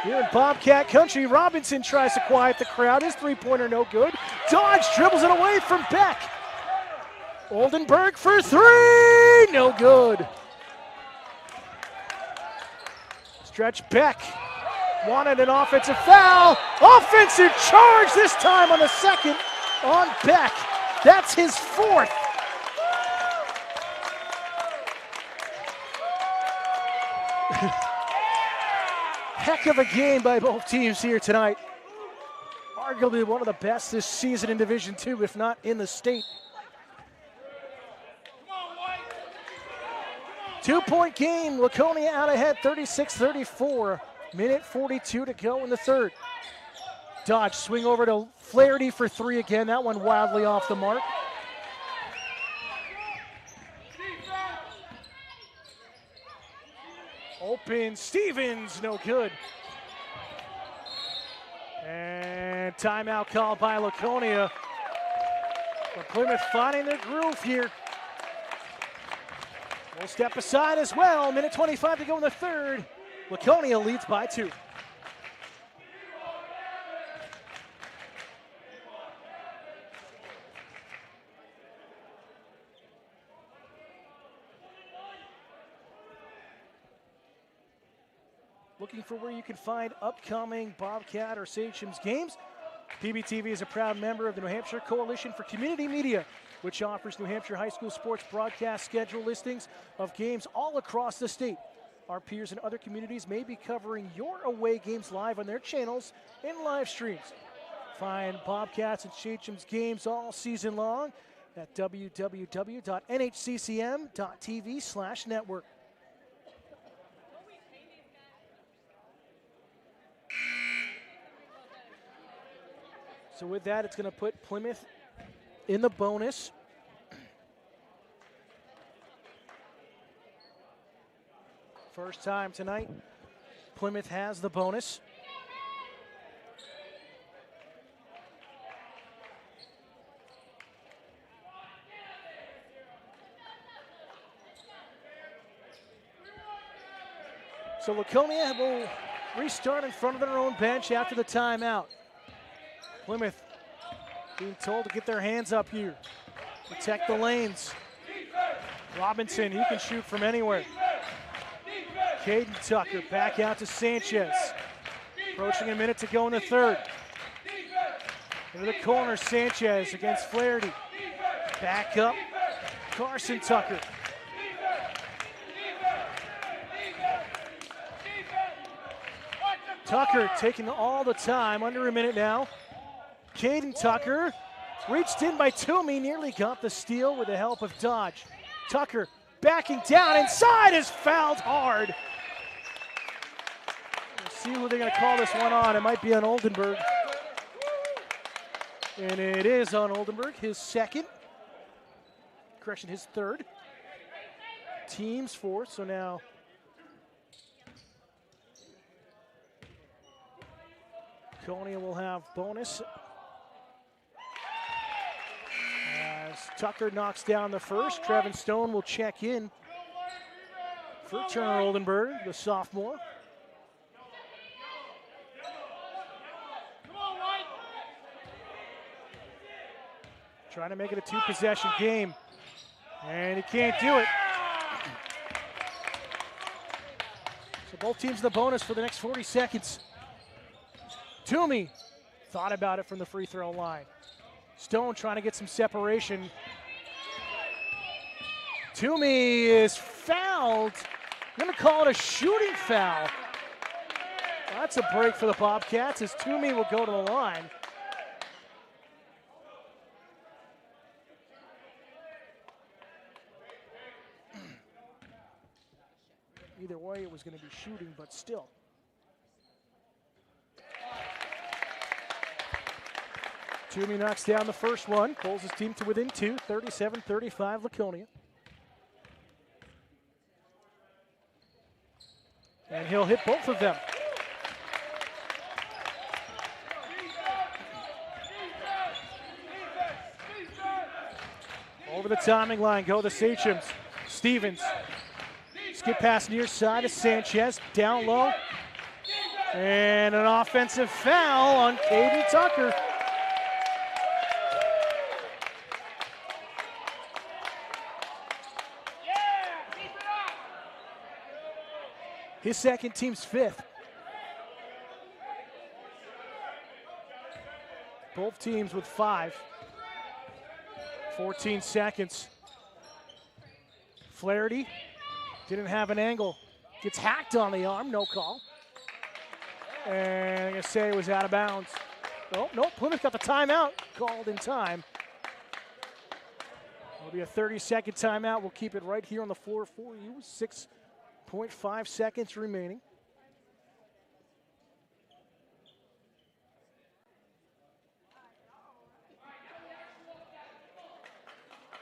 S1: Here in Bobcat country, Robinson tries to quiet the crowd. His three-pointer no good. Dodge dribbles it away from Beck. Oldenburg for three, no good. Stretch Beck. Wanted an offensive foul. Offensive charge this time on the second on Beck. That's his fourth. Heck of a game by both teams here tonight. Arguably one of the best this season in Division II, if not in the state. 2-point game. Laconia out ahead, 36-34. Minute 42 to go in the third. Dodge swing over to Flaherty for three again. That one wildly off the mark. Open Stevens, no good. And timeout called by Laconia. But Plymouth finding their groove here. We'll step aside as well. Minute 25 to go in the third. Laconia leads by two. Looking for where you can find upcoming Bobcat or Sachems games? PBTV is a proud member of the New Hampshire Coalition for Community Media, which offers New Hampshire high school sports broadcast schedule listings of games all across the state. Our peers in other communities may be covering your away games live on their channels and live streams. Find Bobcats and Sachems games all season long at www.nhccm.tv/network. So with that, it's going to put Plymouth in the bonus. First time tonight, Plymouth has the bonus. So Laconia will restart in front of their own bench after the timeout. Plymouth being told to get their hands up here, protect the lanes. Robinson, he can shoot from anywhere. Caden Tucker back out to Sanchez. Approaching a minute to go in the third. Into the corner, Sanchez against Flaherty. Back up, Carson Tucker. Tucker taking all the time, under a minute now. Caden Tucker reached in by Toomey, nearly got the steal with the help of Dodge. Tucker backing down inside, is fouled hard. We'll see who they're going to call this one on. It might be on Oldenburg. And it is on Oldenburg, his second. Correction, his third. Team's fourth, so now Laconia will have bonus. As Tucker knocks down the first. Trevin Stone will check in for Turner Oldenburg, the sophomore. Trying to make it a two-possession game, and he can't do it. So both teams in the bonus for the next 40 seconds. Toomey thought about it from the free throw line. Stone trying to get some separation. Toomey is fouled. I'm going to call it a shooting foul. That's a break for the Bobcats as Toomey will go to the line. Either way, it was going to be shooting, but still. Toomey knocks down the first one, pulls his team to within 2, 37-35 Laconia. And he'll hit both of them. Over the timing line go the Sachems. Stevens. Skip pass near side to Sanchez, down low. And an offensive foul on Caden Tucker. His second, team's fifth. Both teams with 5. 14 seconds. Flaherty didn't have an angle. Gets hacked on the arm, no call. And I'm going to say it was out of bounds. Oh, no, Plymouth got the timeout called in time. It'll be a 30-second timeout. We'll keep it right here on the floor for you. 6.5 seconds remaining.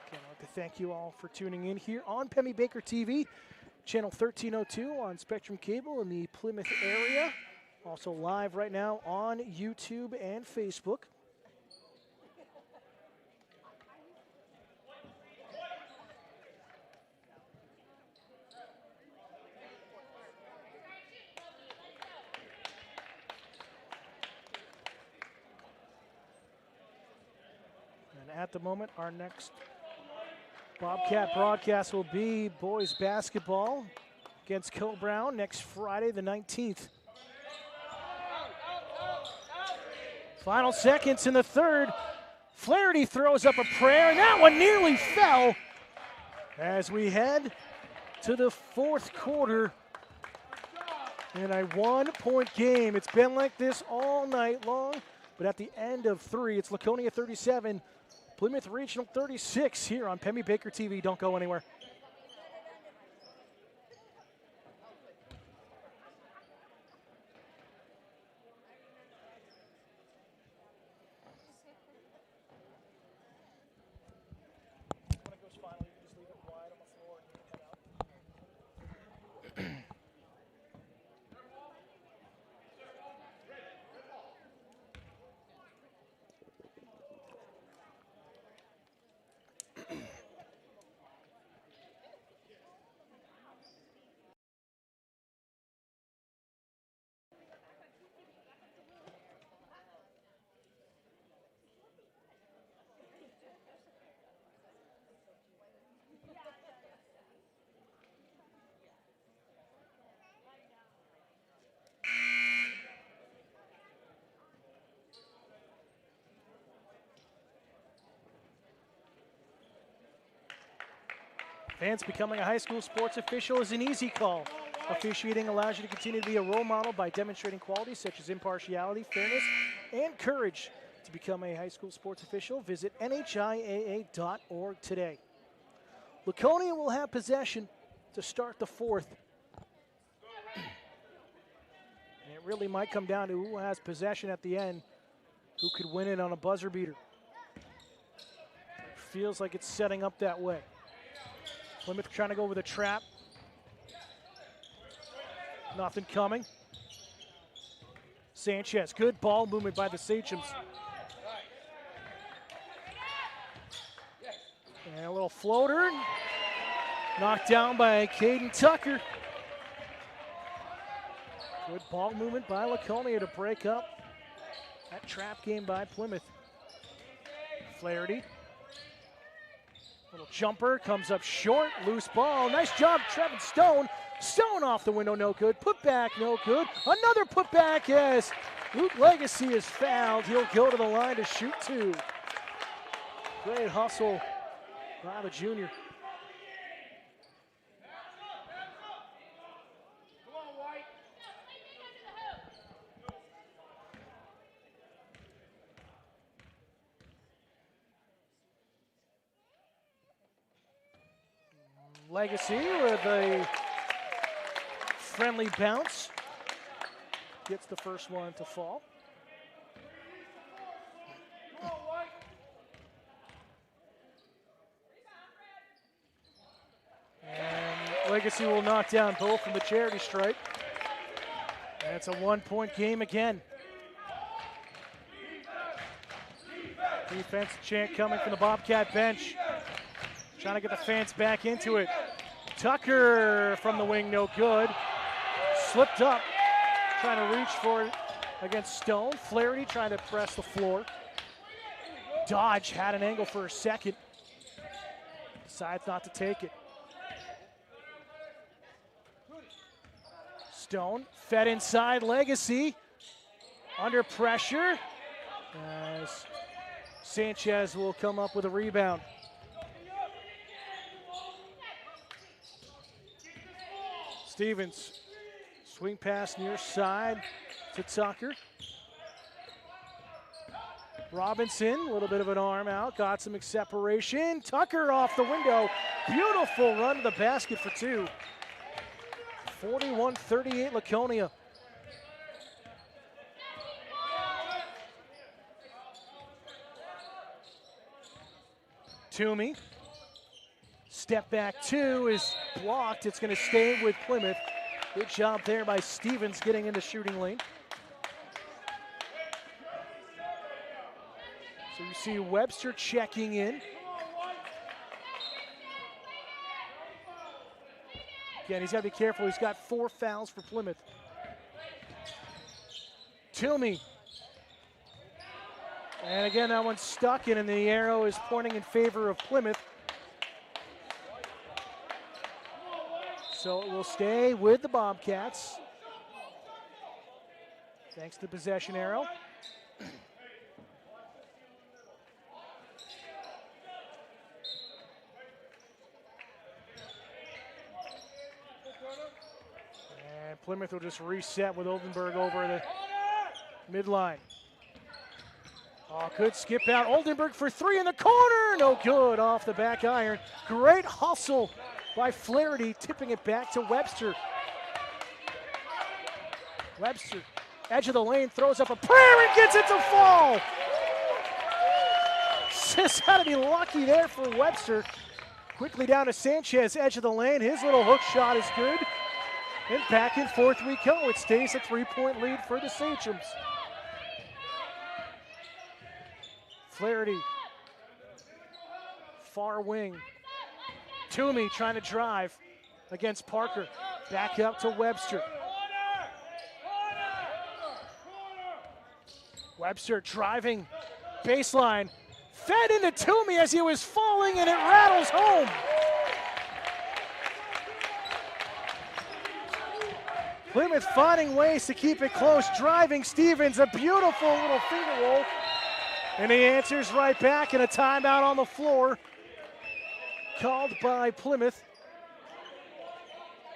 S1: I'd like to thank you all for tuning in here on Pemmy Baker TV, channel 1302 on Spectrum Cable in the Plymouth area. Also live right now on YouTube and Facebook. And at the moment, our next Bobcat broadcast will be boys basketball against Co-Brown next Friday the 19th. Final seconds in the third. Flaherty throws up a prayer, and that one nearly fell as we head to the fourth quarter in a 1-point game. It's been like this all night long, but at the end of 3, it's Laconia 37, Plymouth Regional 36 here on Pemmy Baker TV. Don't go anywhere. Fans, becoming a high school sports official is an easy call. Officiating allows you to continue to be a role model by demonstrating qualities such as impartiality, fairness, and courage. To become a high school sports official, visit NHIAA.org today. Laconia will have possession to start the fourth. And it really might come down to who has possession at the end, who could win it on a buzzer beater. It feels like it's setting up that way. Plymouth trying to go with a trap. Nothing coming. Sanchez, good ball movement by the Sachems. And a little floater. Knocked down by Caden Tucker. Good ball movement by Laconia to break up that trap game by Plymouth. Flaherty. Little jumper, comes up short, loose ball. Nice job, Trevin Stone. Stone off the window, no good. Put back, no good. Another put back, yes. Luke Legacy is fouled. He'll go to the line to shoot two. Great hustle by the junior. Legacy with a friendly bounce. Gets the first one to fall. And Legacy will knock down both from the charity stripe. And it's a 1-point game again. Defense chant coming from the Bobcat bench. Trying to get the fans back into it. Tucker from the wing, no good. Slipped up, trying to reach for it against Stone. Flaherty trying to press the floor. Dodge had an angle for a second. Decides not to take it. Stone fed inside, Legacy. Under pressure as Sanchez will come up with a rebound. Stevens, swing pass near side to Tucker. Robinson, a little bit of an arm out, got some separation. Tucker off the window. Beautiful run to the basket for two. 41-38 Laconia. Toomey. Step back two is blocked. It's going to stay with Plymouth. Good job there by Stevens getting into shooting lane. So you see Webster checking in. Again, he's got to be careful. He's got 4 fouls for Plymouth. Toomey. And again, that one's stuck in, and the arrow is pointing in favor of Plymouth. So it will stay with the Bobcats. Thanks to the possession arrow. And Plymouth will just reset with Oldenburg over the midline. Oh, good skip out. Oldenburg for three in the corner. No good off the back iron. Great hustle by Flaherty, tipping it back to Webster. Webster, edge of the lane, throws up a prayer and gets it to fall. Just had to be lucky there for Webster. Quickly down to Sanchez, edge of the lane. His little hook shot is good. And back and forth we go. It stays a 3-point lead for the Sachems. Flaherty, far wing. Toomey trying to drive against Parker. Back up to Webster. Webster driving, baseline. Fed into Toomey as he was falling, and it rattles home. Plymouth finding ways to keep it close. Driving Stevens, a beautiful little finger roll. And he answers right back, and a timeout on the floor called by Plymouth.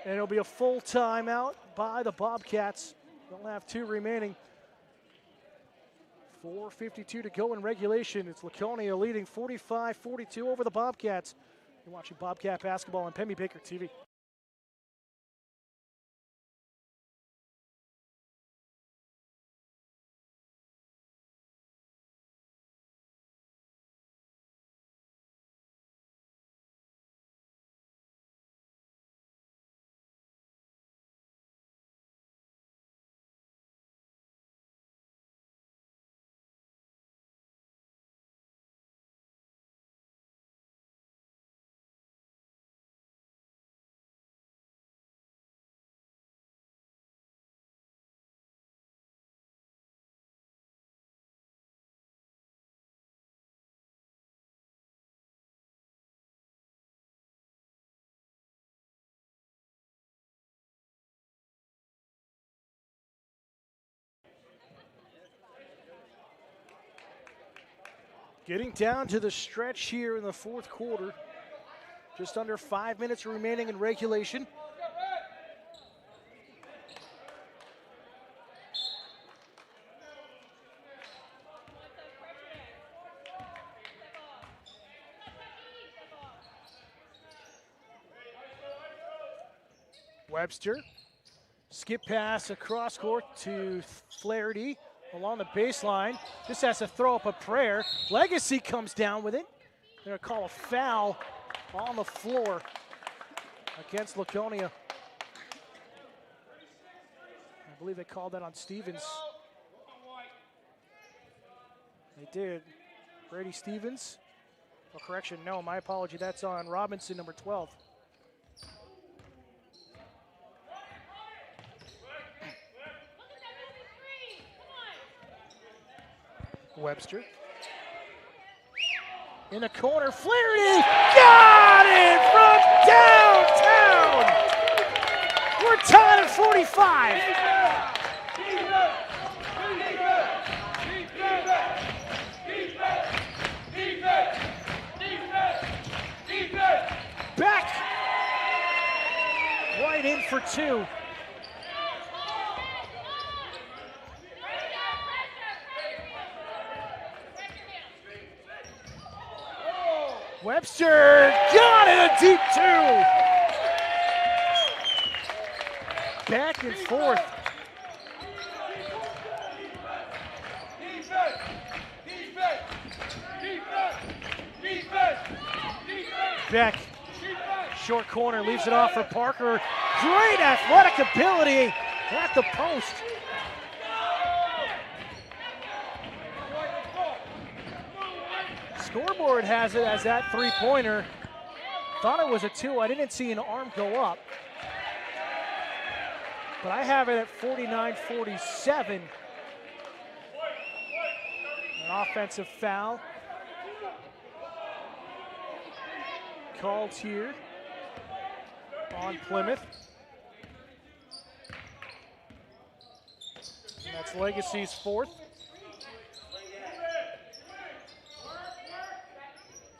S1: And it'll be a full timeout by the Bobcats. They'll have 2 remaining. 4:52 to go in regulation. It's Laconia leading 45-42 over the Bobcats. You're watching Bobcat basketball on Pemmy Baker TV. Getting down to the stretch here in the fourth quarter. Just under 5 minutes remaining in regulation. Webster, skip pass across court to Flaherty along the baseline. Just has to throw up a prayer. Legacy comes down with it. They're gonna call a foul on the floor against Laconia. I believe they called that on Stevens. They did. Brady Stevens. Oh, correction, no, my apology. That's on Robinson, number 12. Webster. In the corner, Flaherty got it from downtown! We're tied at 45. Back! Right in for two. Webster got it, a deep two. Back and forth. Beck, short corner, leaves it off for Parker. Great athletic ability at the post. Scoreboard has it as that three-pointer. Thought it was a two. I didn't see an arm go up. But I have it at 49-47. An offensive foul called here on Plymouth. And that's Legacy's fourth.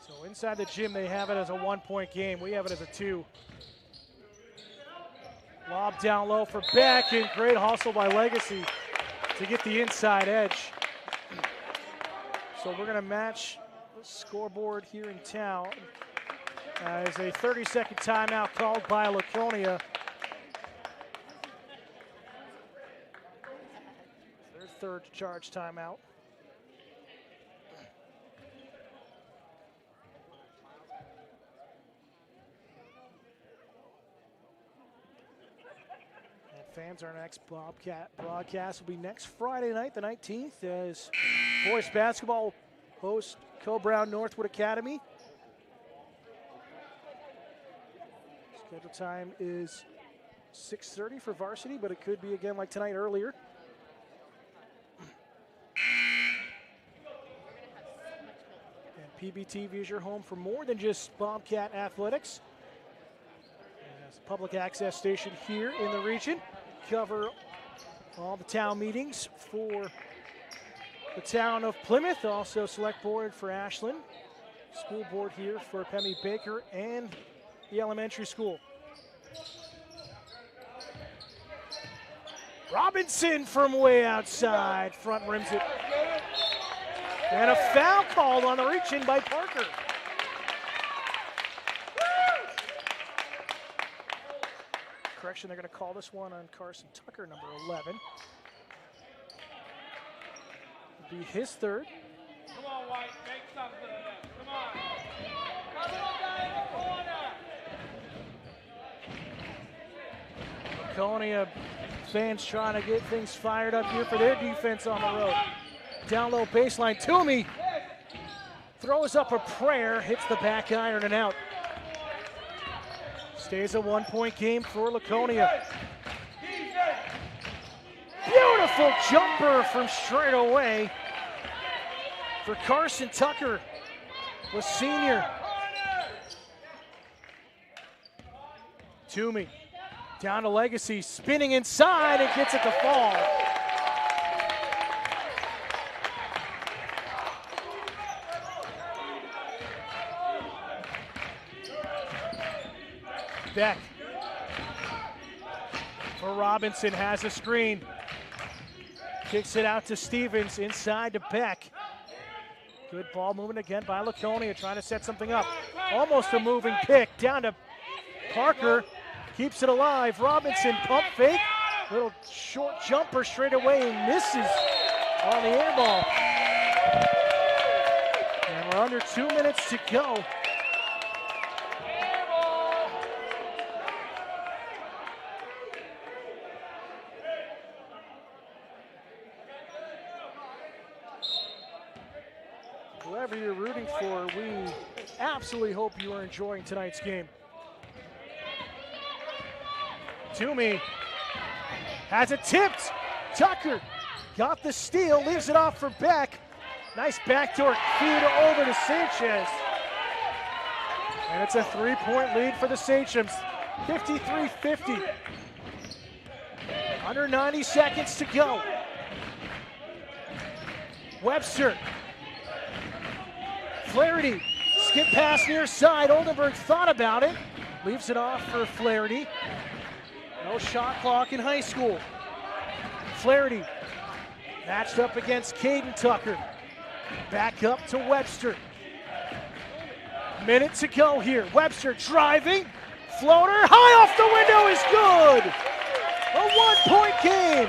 S1: So inside the gym, they have it as a 1-point game. We have it as a 2. Lob down low for Beck, and great hustle by Legacy to get the inside edge. So we're gonna match the scoreboard here in town as a 30-second timeout called by Laconia. Their third charge timeout. Fans, our next Bobcat broadcast will be next Friday night, the 19th, as boys basketball hosts Co-Brown Northwood Academy. Schedule time is 6:30 for varsity, but it could be again like tonight earlier. And PBTV is your home for more than just Bobcat athletics. As a public access station here in the region. Cover all the town meetings for the town of Plymouth, also select board for Ashland, school board here for Pemmy Baker and the elementary school. Robinson from way outside, front rims it. And a foul called on the reach in by Parker. Correction, they're going to call this one on Carson Tucker, number 11. It'll be his third.
S3: Come on, White, make something of that. Come on. Come on down in the corner.
S1: Laconia fans trying to get things fired up here for their defense on the road. Down low baseline, Toomey throws up a prayer, hits the back iron and out. Stays a 1-point game for Laconia. Beautiful jumper from straight away for Carson Tucker, the senior. Toomey down to Legacy, spinning inside and gets it to fall. Beck for Robinson, has a screen. Kicks it out to Stevens, inside to Beck. Good ball movement again by Laconia, trying to set something up. Almost a moving pick, down to Parker, keeps it alive. Robinson, pump fake, little short jumper straight away, and misses on the air ball. And we're under 2 minutes to go. Whoever you're rooting for, we absolutely hope you are enjoying tonight's game. Toomey has it tipped. Tucker got the steal, leaves it off for Beck. Nice backdoor feed over to Sanchez. And it's a 3-point lead for the Sachems, 53-50. Under 90 seconds to go. Webster. Flaherty, skip pass near side. Oldenburg thought about it. Leaves it off for Flaherty. No shot clock in high school. Flaherty matched up against Caden Tucker. Back up to Webster. Minute to go here. Webster driving. Floater high off the window is good. A 1-point game.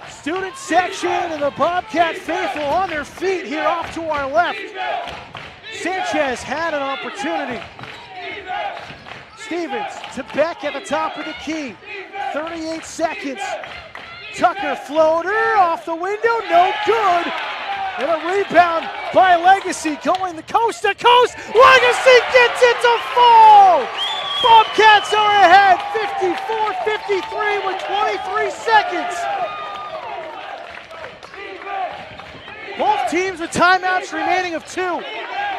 S1: Student section and the Bobcat faithful on their feet here off to our left. Sanchez had an opportunity. Stevens to Beck at the top of the key. 38 seconds. Tucker floater off the window, no good. And a rebound by Legacy going the coast to coast. Legacy gets it to fall. Bobcats are ahead, 54-53 with 23 seconds. Both teams with timeouts remaining of 2.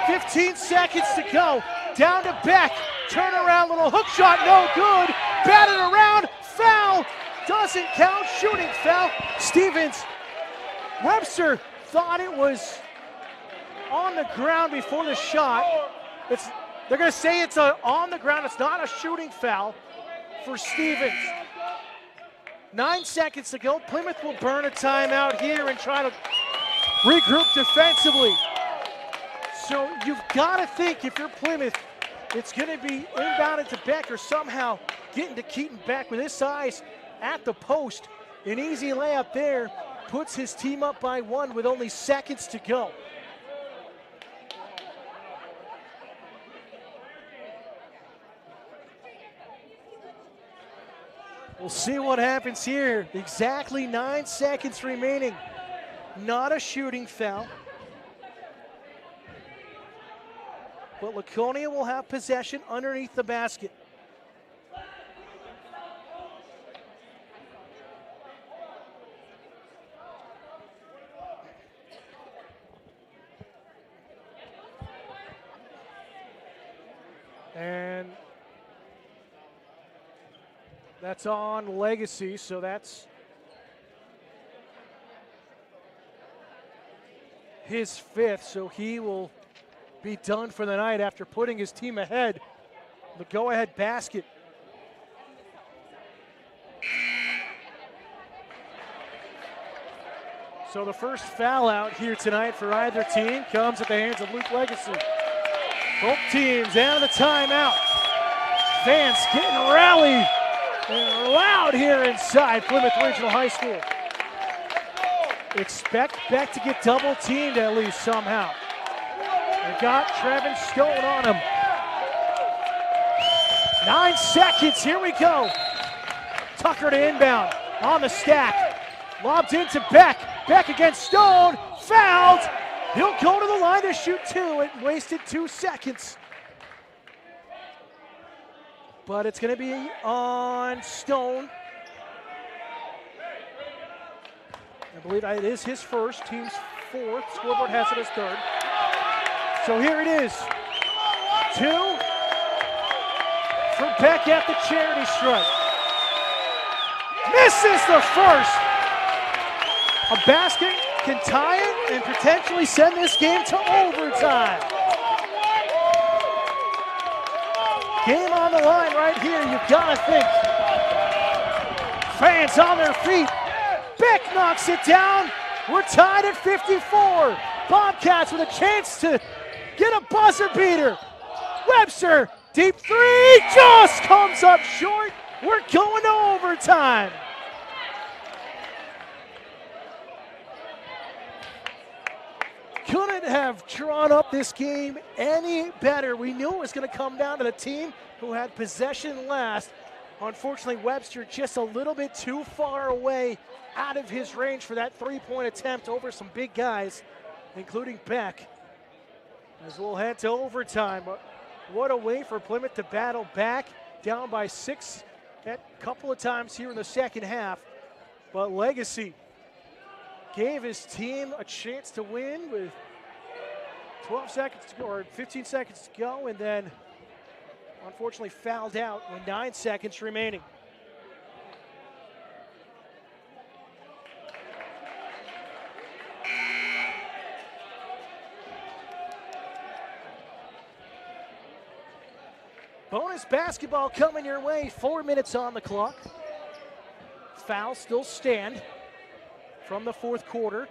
S1: 15 seconds to go. Down to Beck. Turnaround, little hook shot, no good. Batted around, foul. Doesn't count, shooting foul. Stevens. Webster thought it was on the ground before the shot. They're going to say it's on the ground. It's not a shooting foul for Stevens. 9 seconds to go. Plymouth will burn a timeout here and try to regroup defensively. So you've got to think, if you're Plymouth, it's going to be inbounded to Beck or somehow getting to Keaton Beck with his size at the post. An easy layup there puts his team up by 1 with only seconds to go. We'll see what happens here. Exactly 9 seconds remaining. Not a shooting foul. But Laconia will have possession underneath the basket. And that's on Legacy, so that's his 5th, so he will be done for the night after putting his team ahead. The go-ahead basket. So the first foul out here tonight for either team comes at the hands of Luke Legacy. Both teams out of the timeout. Fans getting rallied and loud here inside Plymouth Regional High School. Expect Beck to get double teamed at least somehow. They got Trevin Stone on him. 9 seconds, here we go. Tucker to inbound on the stack. Lobbed into Beck. Beck against Stone, fouled. He'll go to the line to shoot 2. It wasted 2 seconds. But it's gonna be on Stone. I believe it is his first, team's 4th. Scoreboard has it as 3rd. So here it is. 2 for Beck at the charity stripe. Misses the first. A basket can tie it and potentially send this game to overtime. Game on the line right here, you've got to think. Fans on their feet. Beck knocks it down. We're tied at 54. Bobcats with a chance to get a buzzer beater. Webster, deep three, just comes up short. We're going to overtime. Couldn't have drawn up this game any better. We knew it was going to come down to the team who had possession last. Unfortunately, Webster just a little bit too far away out of his range for that three-point attempt over some big guys, including Beck. As we'll head to overtime. What a way for Plymouth to battle back, down by 6 a couple of times here in the second half. But Legacy gave his team a chance to win with 12 seconds to go, or 15 seconds to go, and then unfortunately fouled out with 9 seconds remaining. Bonus basketball coming your way. 4 minutes on the clock. Fouls still stand from the fourth quarter.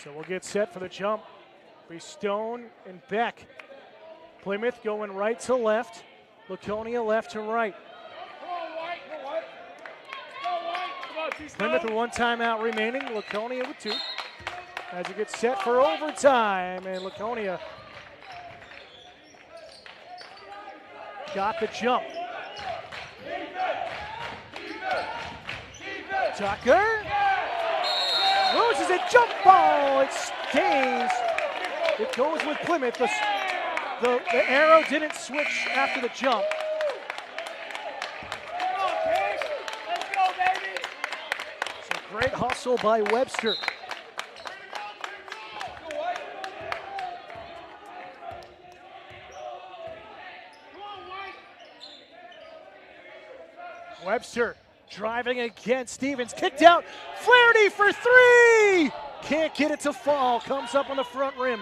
S1: So we'll get set for the jump. Be Stone and Beck. Plymouth going right to left. Laconia left to right. Plymouth with 1 timeout remaining. Laconia with 2. As it gets set for overtime, and Laconia got the jump. Tucker loses a jump ball. It stays. It goes with Plymouth. The arrow didn't switch after the jump. So great hustle by Webster. Webster driving against Stevens, kicked out, Flaherty for 3! Can't get it to fall, comes up on the front rim.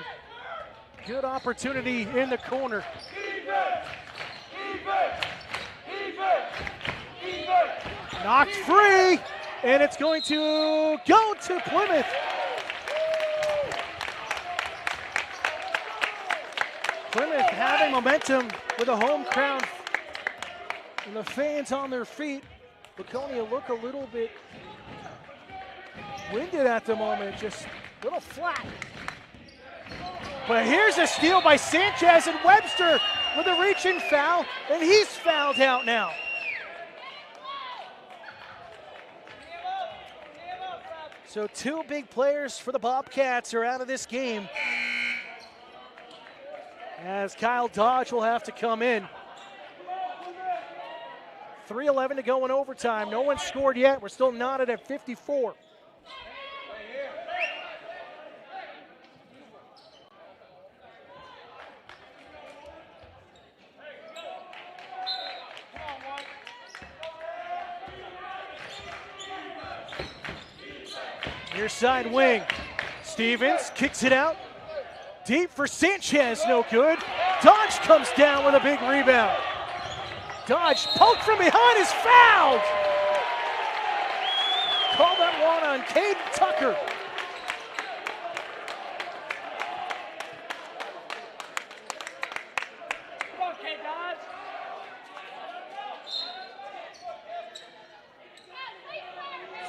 S1: Good opportunity in the corner. Knocked free, and it's going to go to Plymouth. Plymouth having momentum with a home crowd and the fans on their feet. Laconia look a little bit winded at the moment, just a little flat. But here's a steal by Sanchez, and Webster with a reach-in foul, and he's fouled out now. So 2 big players for the Bobcats are out of this game, as Kyle Dodge will have to come in. 3:11 to go in overtime. No one scored yet. We're still knotted at 54. Near side wing. Stevens kicks it out. Deep for Sanchez, no good. Dodge comes down with a big rebound. Dodge poked from behind, is fouled. Call that one on Caden Tucker.
S3: Come on, K Dodge.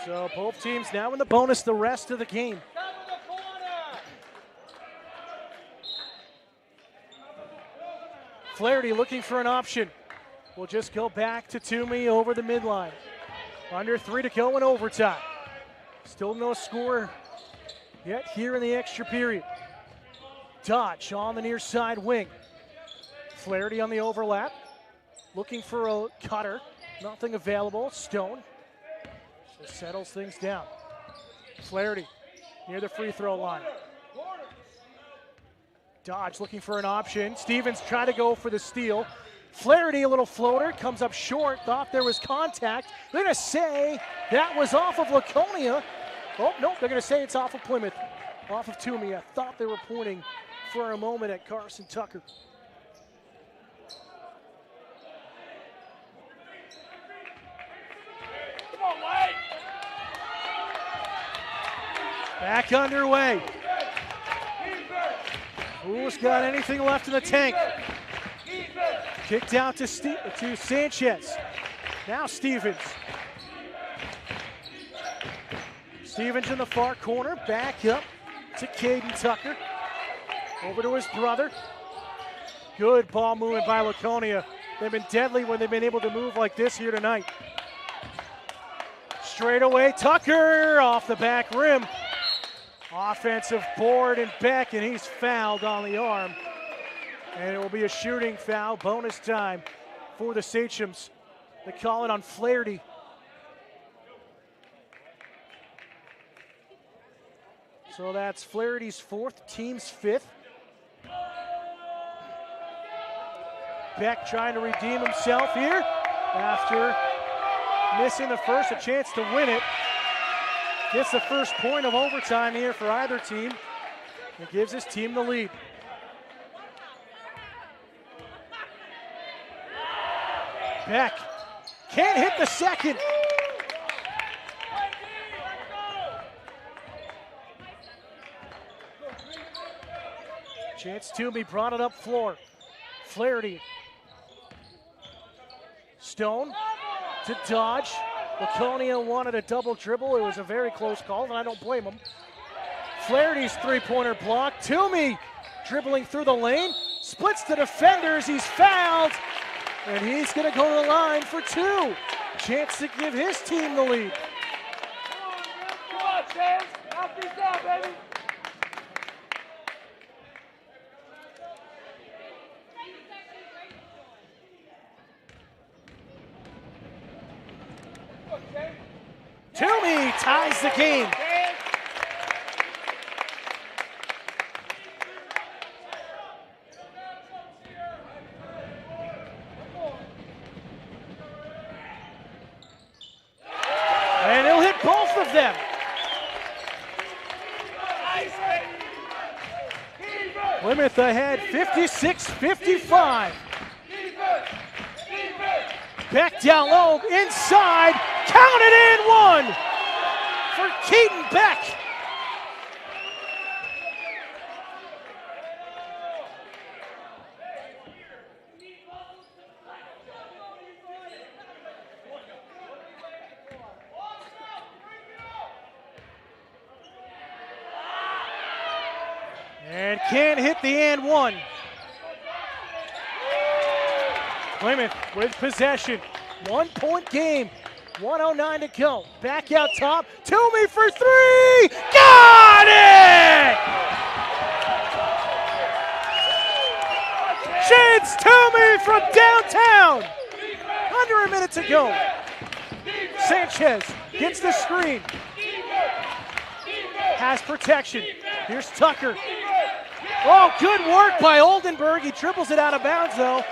S1: So both teams now in the bonus the rest of the game. Flaherty looking for an option. We'll just go back to Toomey over the midline. Under 3 to go in overtime. Still no score yet here in the extra period. Dodge on the near side wing. Flaherty on the overlap. Looking for a cutter. Nothing available. Stone just settles things down. Flaherty near the free throw line. Dodge looking for an option. Stevens trying to go for the steal. Flaherty, a little floater, comes up short, thought there was contact. They're going to say that was off of Laconia, Oh, no, they're going to say it's off of Plymouth, off of Toomey. I thought they were pointing for a moment at Carson Tucker.
S3: Come on, White.
S1: Back underway. Who's got anything left in the tank? Kicked out to Sanchez. Now Stevens. Stevens in the far corner. Back up to Caden Tucker. Over to his brother. Good ball movement by Laconia. They've been deadly when they've been able to move like this here tonight. Straight away, Tucker off the back rim. Offensive board and back, and he's fouled on the arm. And it will be a shooting foul, bonus time for the Sachems. They call it on Flaherty. So that's Flaherty's fourth, team's fifth. Beck trying to redeem himself here after missing the first, a chance to win it. Gets the first point of overtime here for either team. It gives his team the lead. Beck can't hit the second. Chance Toomey brought it up floor. Flaherty. Stone to Dodge. Laconia wanted a double dribble. It was a very close call, and I don't blame him. Flaherty's three-pointer block. Toomey dribbling through the lane. Splits the defenders. He's fouled. And he's going to go to the line for two. Chance to give his team the lead.
S3: Come on, Chance. Knock this down, baby.
S1: Toomey ties the game. And he'll hit both of them. Plymouth ahead 56-55. Beck down low, inside, counted in one for Keaton Beck. And can't hit the and one. Plymouth with possession. 1 point game. 1:09 to go. Back out top. Toomey for three. Got it! Chance Toomey from downtown. Under a minute to go. Sanchez gets the screen. Has protection. Here's Tucker. Oh, good work by Oldenburg. He dribbles it out of bounds, though.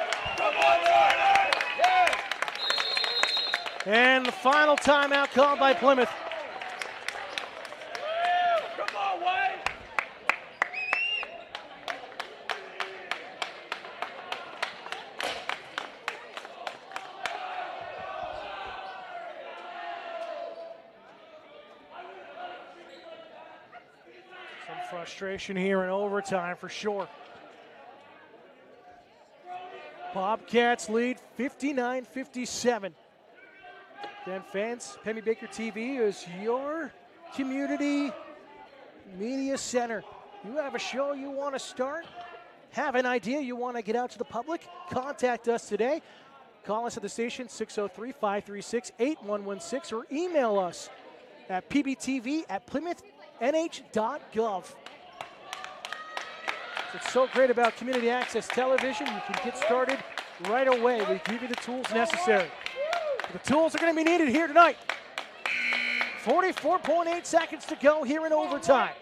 S1: And the final timeout called by Plymouth.
S3: Come on, Wade.
S1: Some frustration here in overtime for sure. Bobcats lead 59-57. Then fans, Penny Baker TV is your community media center. You have a show you want to start, have an idea you want to get out to the public, contact us today. Call us at the station 603-536-8116 or email us at pbtv@plymouthnh.gov. It's so great about community access television. You can get started right away. We give you the tools necessary. The tools are going to be needed here tonight. 44.8 seconds to go here in overtime.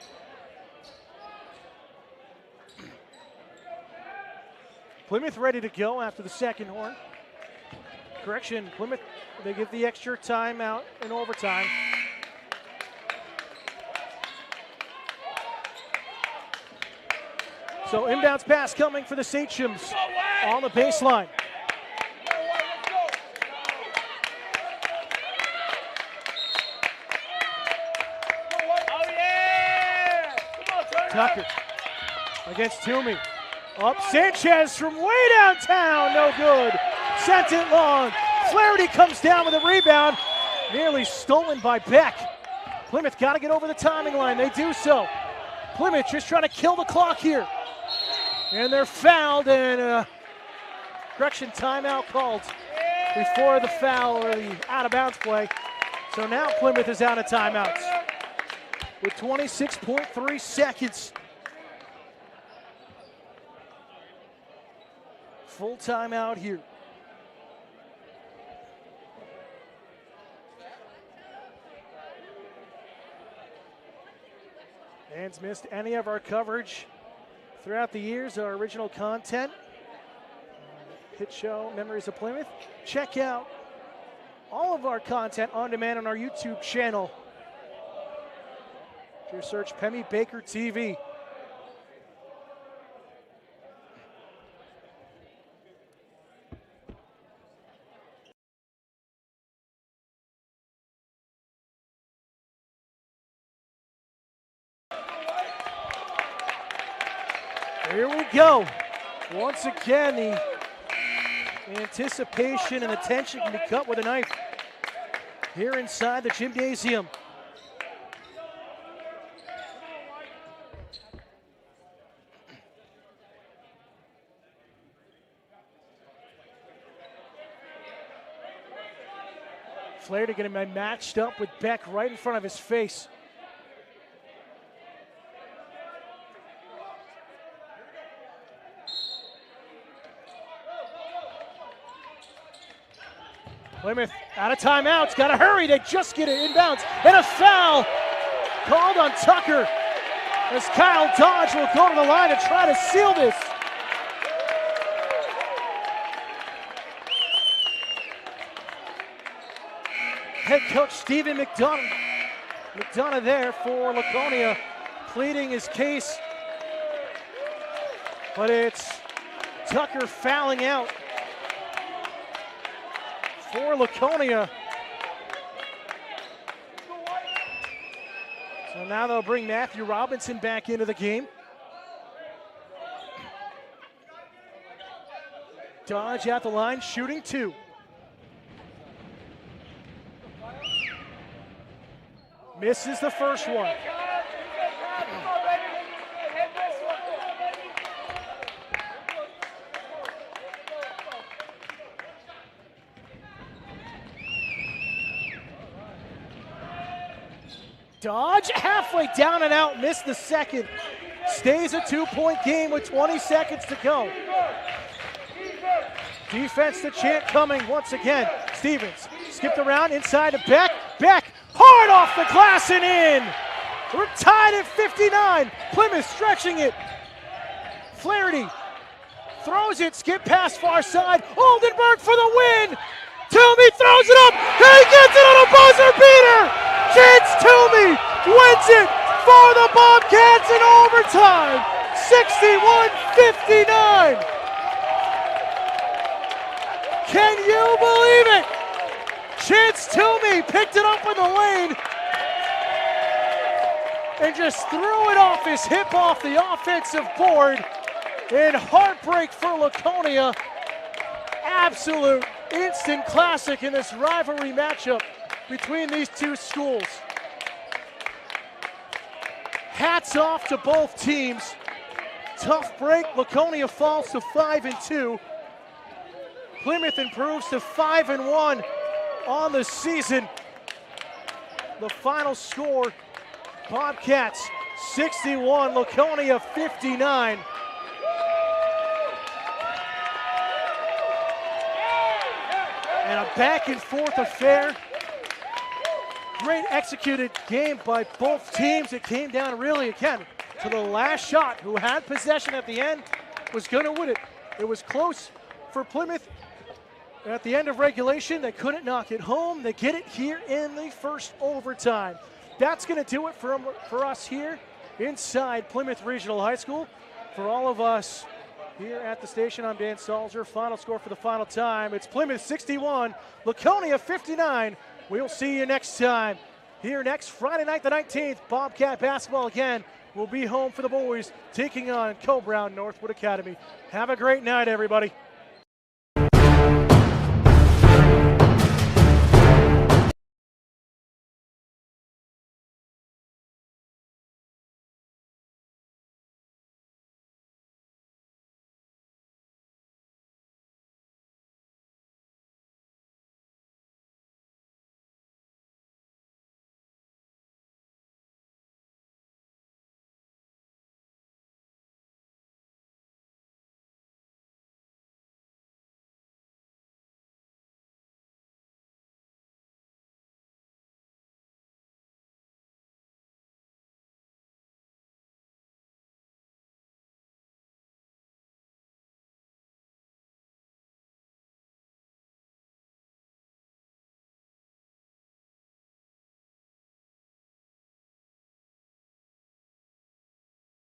S1: Plymouth ready to go after the second horn. Correction, Plymouth, they give the extra time out in overtime. So inbounds pass coming for the Sachems on the baseline. Tucker against Toomey. Up Sanchez from way downtown, no good. Sent it long. Flaherty comes down with a rebound, nearly stolen by Beck. Plymouth got to get over the timing line. They do so. Plymouth just trying to kill the clock here. And they're fouled, and correction, timeout called before the foul or the out-of-bounds play. So now Plymouth is out of timeouts with 26.3 seconds. Full timeout here. Fans missed any of our coverage throughout the years, our original content, hit show Memories of Plymouth. Check out all of our content on demand on our YouTube channel. Just search Pemmy Baker TV. Here we go. Once again, the anticipation and the tension can be cut with a knife here inside the gymnasium. Flaherty getting matched up with Beck right in front of his face. Plymouth out of timeouts, got to hurry, they just get it inbounds, and a foul called on Tucker as Kyle Dodge will go to the line to try to seal this. Head coach Stephen McDonough there for Laconia, pleading his case, but it's Tucker fouling out for Laconia. So now they'll bring Matthew Robinson back into the game. Dodge at the line, shooting two. Misses the first one. Dodge halfway down and out, missed the second. Stays a 2-point game with 20 seconds to go. Defense to chant coming once again. Stevens skipped around inside to Beck. Beck hard off the glass and in. We're tied at 59. Plymouth stretching it. Flaherty throws it, skip pass far side. Oldenburg for the win. Toomey throws it up. He gets it on a buzzer beater. Chance Toomey wins it for the Bobcats in overtime. 61-59. Can you believe it? Chance Toomey picked it up in the lane and just threw it off his hip off the offensive board. And heartbreak for Laconia. Absolute instant classic in this rivalry matchup between these two schools. Hats off to both teams. Tough break. Laconia falls to 5-2. Plymouth improves to 5-1 on the season. The final score, Bobcats 61, Laconia 59. And a back and forth affair. Great executed game by both teams. It came down really, again, to the last shot. Who had possession at the end was going to win it. It was close for Plymouth. At the end of regulation, they couldn't knock it home. They get it here in the first overtime. That's going to do it for us here inside Plymouth Regional High School. For all of us here at the station, I'm Dan Salzer. Final score for the final time. It's Plymouth 61, Laconia 59. We'll see you next time. Here next, Friday night the 19th, Bobcat basketball again will be home for the boys, taking on Co-Brown Northwood Academy. Have a great night, everybody.